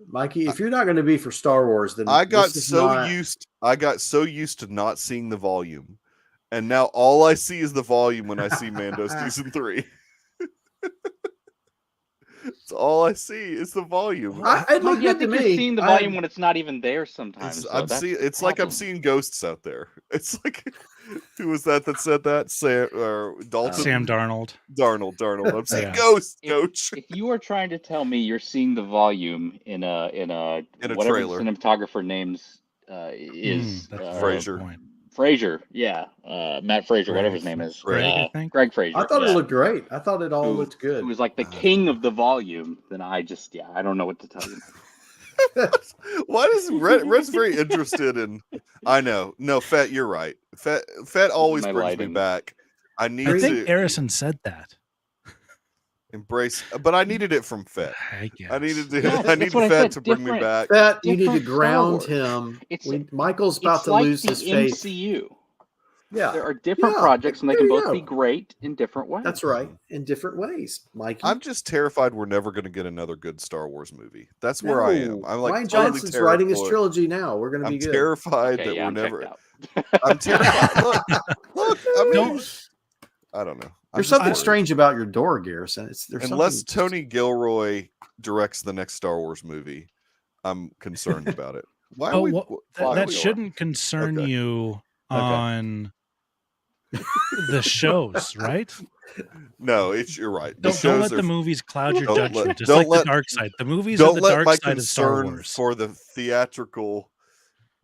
Mikey, if you're not going to be for Star Wars, then I got this is so not- used. I got so used to not seeing the volume, and now all I see is the volume when I see Mando season 3. It's all I see is the volume. It looked I good to think you're me. seeing the volume when it's not even there sometimes. It's like I'm seeing ghosts out there. It's like, who was that said that? Dalton? Sam Darnold. Darnold. I'm seeing Yeah. ghosts, coach. If you are trying to tell me you're seeing the volume in a whatever trailer. the cinematographer names is That's a Fraser. good point. Fraser, yeah, Matt Fraser, whatever his name is, Greg, I think. Greg Fraser. I thought yeah. it looked great. I thought it all looked good. Who was like the king of the volume? Then I don't know what to tell you. Why does Red's very interested in? I know. No, Fett, you're right. Fett always My brings me lighting. back. I need I think to Harrison said that. embrace, but I needed it from Fett. I guess. I needed to. Yeah, I that's need what I Fett said, to bring me different. back. That you need to Different Star ground Wars. him. It's- Michael's about It's to like lose the his faith. MCU. Yeah, There are different Yeah, projects, and they there can you both be go. great in different ways. that's right. In different ways, Mikey. I'm just terrified we're never going to get another good Star Wars movie. That's where I am. No. I'm like Ryan totally Johnson's writing his terrified. trilogy now. We're going to be I'm good. terrified Okay, that yeah, we're I'm never. checked out. I'm terrified. Look. I mean, Don't- I don't know. I'm There's just something worried. strange about your door, Garrison. There's Unless something... Tony Gilroy directs the next Star Wars movie, I'm concerned about it. Why? Oh, are we, well, why are that we- shouldn't concern Okay. you Okay. on the shows, right? No, you're right. The Don't shows let are- the movies cloud your Don't let- judgment. Just don't like let- the dark side. The movies are Don't the let dark my side of Star concern Wars. for the theatrical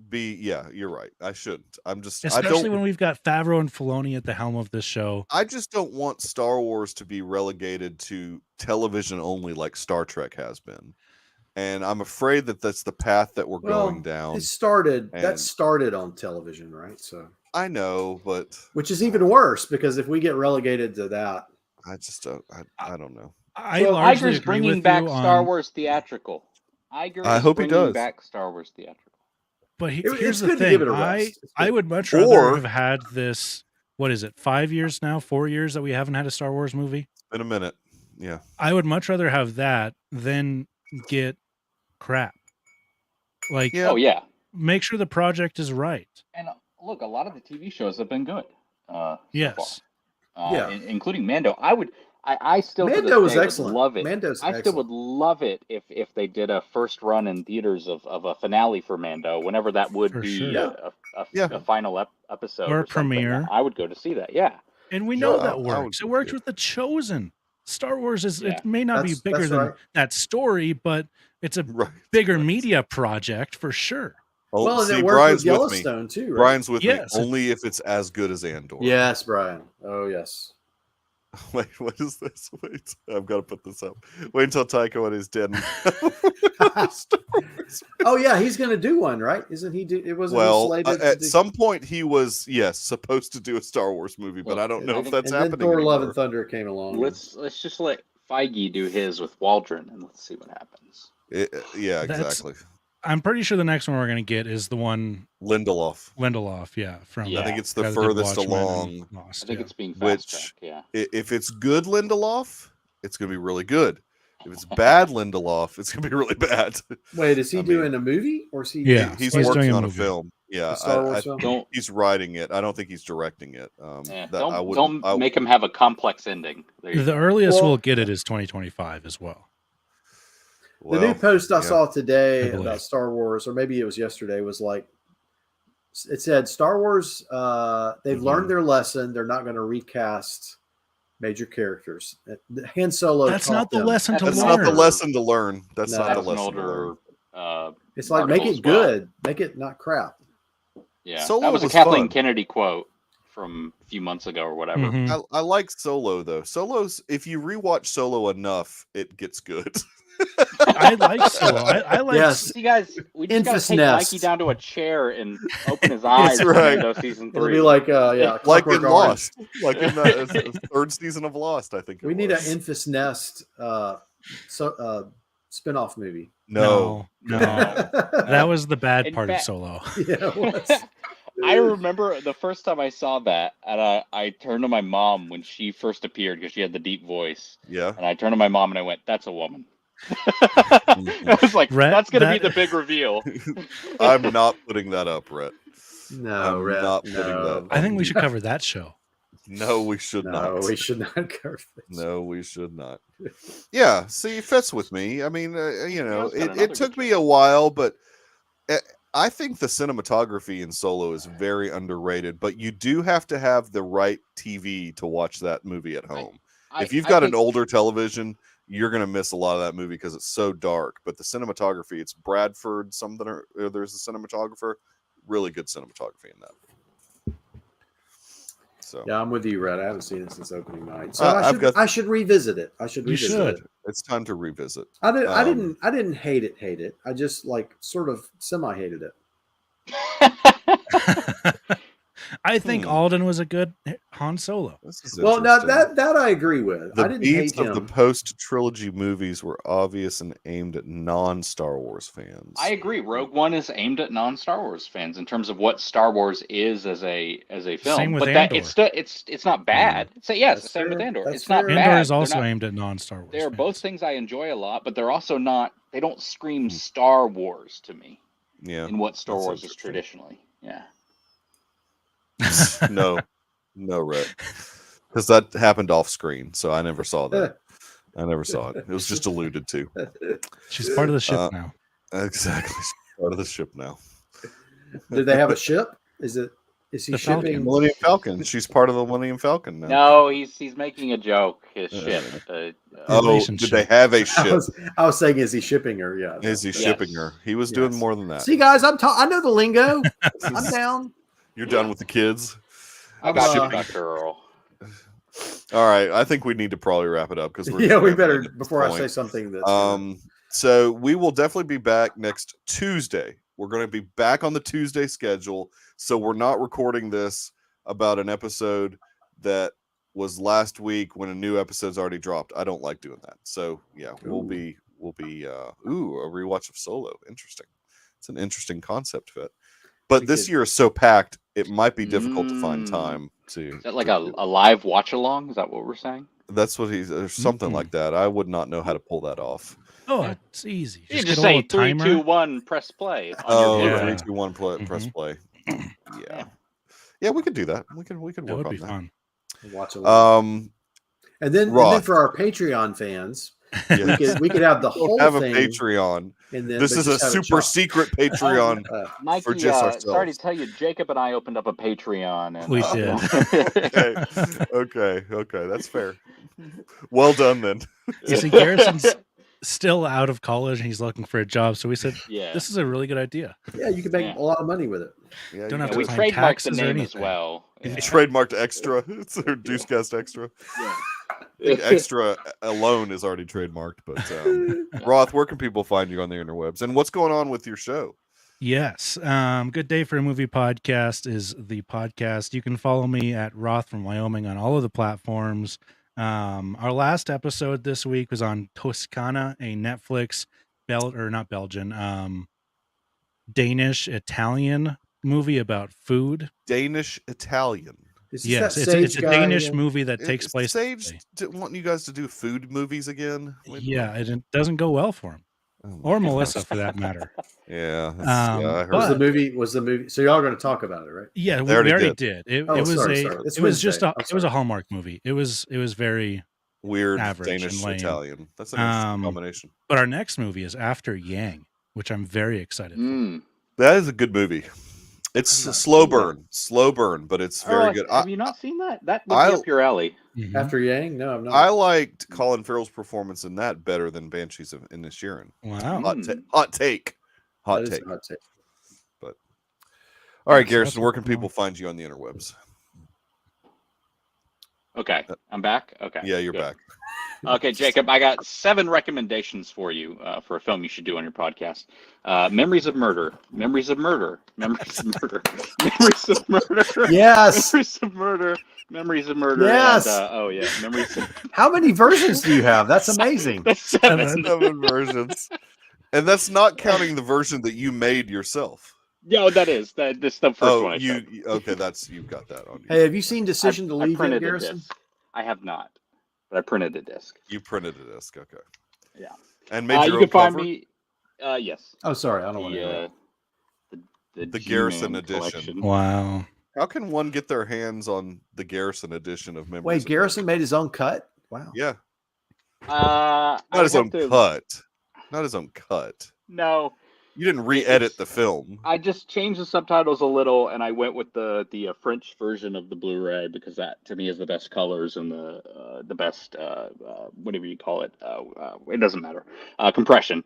be. Yeah, you're right. I shouldn't. I'm just. I Especially don't. when we've got Favreau and Filoni at the helm of this show. I just don't want Star Wars to be relegated to television only, like Star Trek has been. And I'm afraid that that's the path that we're Well, going down. It started. That And- started on television, right? So, I know, but which is even worse because if we get relegated to that, I just don't. I don't know. I So largely Iger's agree bringing with back you Star on, Wars theatrical. Iger I is hope he bringing does. back Star Wars theatrical. but It's here's the good to thing. give it a rest. It's I good. would much rather Or- have had this. What is it? 5 years now? 4 years that we haven't had a Star Wars movie. It's been a minute. Yeah. I would much rather have that than get crap. Like, Yeah. Oh yeah, make sure the project is right. and look, a lot of the TV shows have been good. So Yes. far. Yeah. Including Mando. I I still to Mando this was day would excellent. love it. Mando's I still excellent. would love it if they did a first run in theaters of a finale for Mando, whenever that would For be sure. a final episode Or or a something. premiere. I would go to see that. Yeah. And we Sure. know that I would works. It go works see it. with The Chosen. Star Wars is Yeah. it may not be That's bigger than right. that story, but it's a Right. bigger right. media project for sure. Oh, Well, and see, it worked Brian's with with me. Yellowstone too, right? Brian's with Yes. me only if it's as good as Andor. Yes, Brian. Oh, yes. Wait, what is this? Wait, I've got to put this up. Wait until Taiko and his dead. Oh, yeah, he's going to do one, right? Isn't he? It wasn't Well, slated to at do... some point he was supposed to do a Star Wars movie, but Well, I don't know I if think- that's and then happening Thor: Love anymore. and Thunder came along. Let's just let Feige do his with Waldron, and let's see what happens. Yeah, That's- exactly. I'm pretty sure the next one we're gonna get is the one Lindelof. Lindelof, yeah. From Yeah. I think it's the guy that did furthest Watchmen and along. Lost, I think yeah. it's being fast Which- tracked. Yeah. If it's good Lindelof, it's going to be really good. If it's bad Lindelof, it's going to be really bad. Wait, is he I mean- doing a movie or is he? Yeah. He's He's working doing a on a movie. film. Yeah, A Star Wars I film? Don't he's writing it. I don't think he's directing it. don't make him have a complex ending. There you The go. earliest Well- we'll get it is 2025 as well. The new post I saw I today believe. about Star Wars, or maybe it was yesterday, was like, it said Star Wars, they've learned their lesson. They're not going to recast major characters. Han Solo. That's taught not the them. lesson to That's learn. not the lesson to learn. That's No. not That's the an lesson to learn. older. It's like, make article it as well. good. Make it not crap. Yeah, Solo that was a was Kathleen fun. Kennedy quote from a few months ago or whatever. Mhm. I like Solo though. Solo's if you rewatch Solo enough, it gets good. I like Solo. I like Yes. You guys, we just gotta Infus take Nest. Mikey down to a chair and open his eyes. That's right. Mando season 3. It'll be like, like Clockwork in Orange. Lost, like in the third season of Lost. I think We need an was. Infus Nest spin-off movie. no. that That was the bad In part of fact- Solo. yeah, it was. I remember the first time I saw that, and I turned to my mom when she first appeared because she had the deep voice, Yeah, and I turned to my mom and I went, "That's a woman." I was like, Rhett, "That's gonna be that- the big reveal." I'm not putting that up, Rhett. No, I'm Rhett, not putting no. that. I think we should cover that show. No, we should No, not. we should not cover this. No, we should not. Yeah, see, it fits with me. I mean, it's got another it took good me show. a while, but I think the cinematography in Solo is very underrated. But you do have to have the right TV to watch that movie at home. If you've got an older television, you're going to miss a lot of that movie because it's so dark. But the cinematography, it's Bradford something, or there's a cinematographer, really good cinematography in that. So Yeah, I'm with you, Red. I haven't seen it since opening night, so I've got- I should revisit it. I should You revisit should. it. it's time to revisit. I Um, didn't hate it. I just like sort of semi hated it. I think Alden was a good Han Solo. This is Well, now interesting. that I agree with. The I didn't beats hate of the him. post-trilogy movies were obvious and aimed at non-Star Wars fans. I agree. Rogue One is aimed at non-Star Wars fans in terms of what Star Wars is as a film. Same with but that Andor. it's not bad. So yes, That's same with fair. Andor. That's It's not fair. bad. Andor is They're also not- aimed at non-Star Wars. They are fans. both things I enjoy a lot, but they're also not. They don't scream Star Wars to me Yeah. in what Star that's Wars is interesting. traditionally. Yeah. no, Rhett. Because that happened off screen, so I never saw that. I never saw it. It was just alluded to. She's part of the ship Uh, now. Exactly. She's part of the ship now. Did they have a ship? Is he The shipping? Falcon. Millennium Falcon. She's part of the Millennium Falcon now. No, he's making a joke. His ship. Oh, Nation did ship. they have a I ship? was saying, is he shipping her? Yeah. Is he Yes. shipping her? He was doing Yes. more than that. See, guys, I know the lingo. I'm down. You're done with the kids. I got you, Uh, Dr. Earl. All right, I think we need to probably wrap it up because we're Yeah, we at better this before I point. say something that's. So we will definitely be back next Tuesday. We're going to be back on the Tuesday schedule. So we're not recording this about an episode that was last week when a new episode's already dropped. I don't like doing that. So yeah, we'll be a rewatch of Solo. Interesting. It's an interesting concept fit. But We this could- year is so packed, it might be difficult to find time to. Is that like to a do. live watch along? Is that what we're saying? That's what he's something Mm-mm. like that. I would not know how to pull that off. Oh, Yeah. it's easy. You Just just get a say little 3, timer. 2, 1, press play on Oh, your yeah. Blu-ray. 3, 2, 1, press Mhm. play. Yeah. Yeah. Yeah, we could do that. We could That work would on be that. fun. Watch it. And then for our Patreon fans, Yes. we could have the whole have thing. a Patreon. And then, this is a super secret Patreon Mikey, for just ourselves. sorry to tell you, Jacob and I opened up a Patreon. And, we did. Okay. That's fair. Well done, then. You see, Garrison's still out of college and he's looking for a job. So we said, this is a really good idea. Yeah, you can make a lot of money with it. Yeah, don't have to we claim trademarked taxes the or name anything. as well. You trademarked Extra. It's their Deucecast Extra. Yeah. I think Extra alone is already trademarked. But Roth, where can people find you on the interwebs? And what's going on with your show? Yes. Good Day for a Movie podcast is the podcast. You can follow me at Roth from Wyoming on all of the platforms. Our last episode this week was on Toscana, a Netflix not Belgian, Danish Italian movie about food. Danish Italian. Yes, it's a Danish movie that takes place. Sage wanting you guys to do food movies again. Yeah, it doesn't go well for him. Or Melissa, for that matter. Yeah, I heard. Was the movie? So y'all are going to talk about it, right? Yeah, we already did. It was just a Hallmark movie. It was very weird, average Danish and lame. Italian. That's an interesting combination. But our next movie is After Yang, which I'm very excited for. That is a good movie. It's a slow burn, but it's very good. Have you not seen that? That would be up your alley. Mm-hmm. After Yang? No, I'm not. I liked Colin Farrell's performance in that better than Banshees of Inisherin. Wow. Hot take. But all right, Garrison, where can people find you on the interwebs? Okay, I'm back. Okay. Yeah, you're back. Okay, Jacob, I got 7 recommendations for you for a film you should do on your podcast. Memories of Murder. Memories of Murder. Memories of Murder. Memories of Murder. Yes. Memories of Murder. Memories of Murder. Yes. And, Memories of... How many versions do you have? That's amazing. 7 versions. And that's not counting the version that you made yourself. Yeah, that is. This the first one I said. Okay, you've got that on you. Hey, have you seen Decision to Leave yet, Garrison? I have not. But I printed a disc. You printed a disc, okay. Yeah. And made your you own can cover? Find me. Yes. Oh, sorry, I don't want to. The Garrison edition. Collection. Wow. How can one get their hands on the Garrison edition of Memories? Wait, Garrison made his own cut? Wow. Yeah. Not his own cut. Not his own cut. No. You didn't re-edit the film. I just changed the subtitles a little, and I went with the French version of the Blu-ray because that, to me, is the best colors and the best whatever you call it. It doesn't matter. Compression.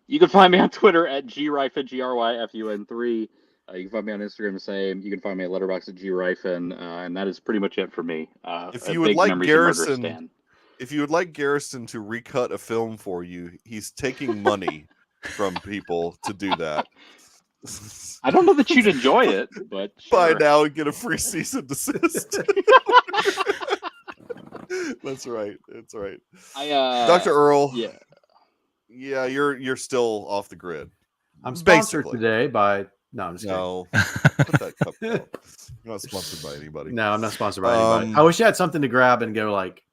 You can find me on Twitter at gryfin, GRYFUN3. You can find me on Instagram the same. You can find me at Letterboxd at gryfin, and that is pretty much it for me. If you would like Garrison, to recut a film for you, he's taking money from people to do that. I don't know that you'd enjoy it, but sure. Buy now and get a free cease and desist. That's right. Dr. Earl. Yeah, you're still off the grid. I'm sponsored today by. No, I'm just kidding. No, put that cup down. You're not sponsored by anybody. No, I'm not sponsored by anybody. I wish you had something to grab and go like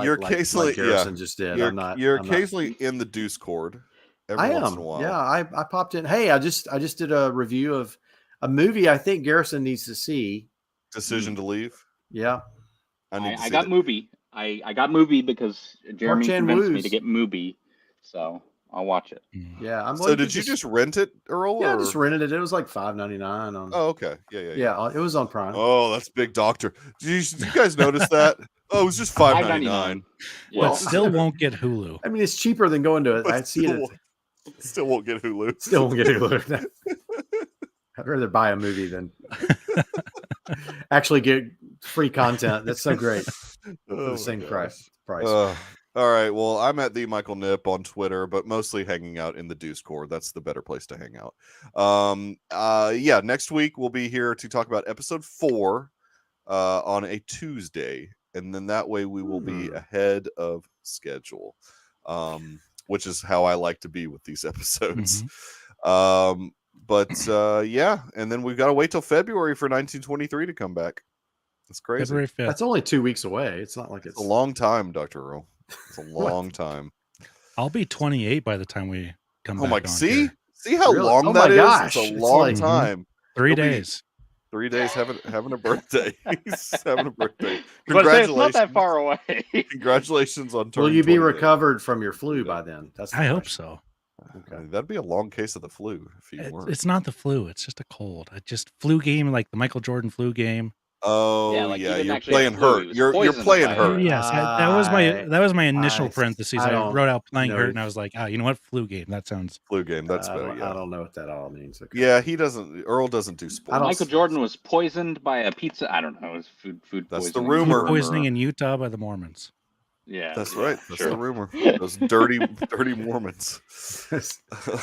you're occasionally, Garrison just did. You're occasionally in the Deucecord. I am. Once in a while. Yeah, I popped in. Hey, I just did a review of a movie I think Garrison needs to see. Decision to Leave. Yeah, I got movie. I got movie because Jeremy convinced me to get movie, so I'll watch it. Yeah, so did you just rent it, Earl? Yeah, I just rented it. It was like $5.99 on. Oh, okay. Yeah. It was on Prime. Oh, that's big, Doctor. Did you guys notice that? Oh, it was just $5.99. Well, still won't get Hulu. I mean, it's cheaper than going to it. I see it. Still won't get Hulu. Still won't get Hulu. I'd rather buy a movie than actually get free content. That's so great. For the same price. All right. Well, I'm at the Michael Nip on Twitter, but mostly hanging out in the Deucecord. That's the better place to hang out. Next week we'll be here to talk about episode 4 on a Tuesday, and then that way we will be ahead of schedule. Which is how I like to be with these episodes. And then we've got to wait till February for 1923 to come back. That's crazy. February 5th. That's only 2 weeks away. It's not like it's a long time, Dr. Earl. It's a long time. I'll be 28 by the time we come back. See how long that is? It's a long time. 3 days. 3 days having a birthday. He's having a birthday. But it's not Congratulations. that far away. Congratulations on turning Will you be 20 days. recovered from your flu by then? That's the I hope question. so. Okay. That'd be a long case of the flu if you weren't. It's not the flu. It's just a cold. I just flu game, like the Michael Jordan flu game. Oh Yeah, like, he didn't you're actually playing have flu, he hurt. was You're poisoned playing by it. hurt. Yes, that was my initial parentheses. I I don't wrote out playing know hurt, if- and I was like, you know what, flu game. That sounds. Flu game. That's I better. don't, Yeah. I don't know what that all means. Okay. Yeah, he doesn't. Earl doesn't do sports. Michael Jordan was poisoned by a pizza. I don't know. It was food That's the poisoning. rumor. Food poisoning in Utah by the Mormons. Yeah, That's yeah, right. That's sure. the rumor. Those dirty Mormons.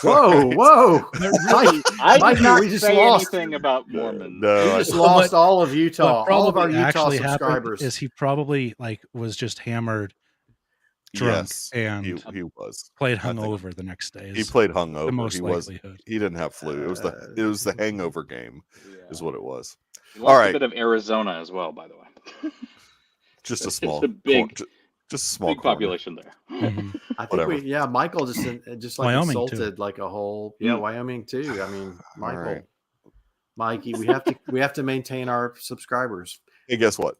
Whoa! I Mikey, did not we just say lost. anything about Mormons. No, We I- just lost all of What Utah. All of our probably Utah actually happened subscribers. is he probably was just hammered, drunk, yes, and he was. played I think hungover the next day. He is played the hungover. most He was. likelihood. He didn't have flu. It was the hangover game, is what it was. He lost All right. a bit of Arizona as well, by the way. Just a It's small, a big, just a small big corner. population there. Mhm. I think Whatever. Michael just like Wyoming, too. insulted like a whole Wyoming too. I mean, Michael, right. Mikey, we have to maintain our subscribers. Hey, guess what?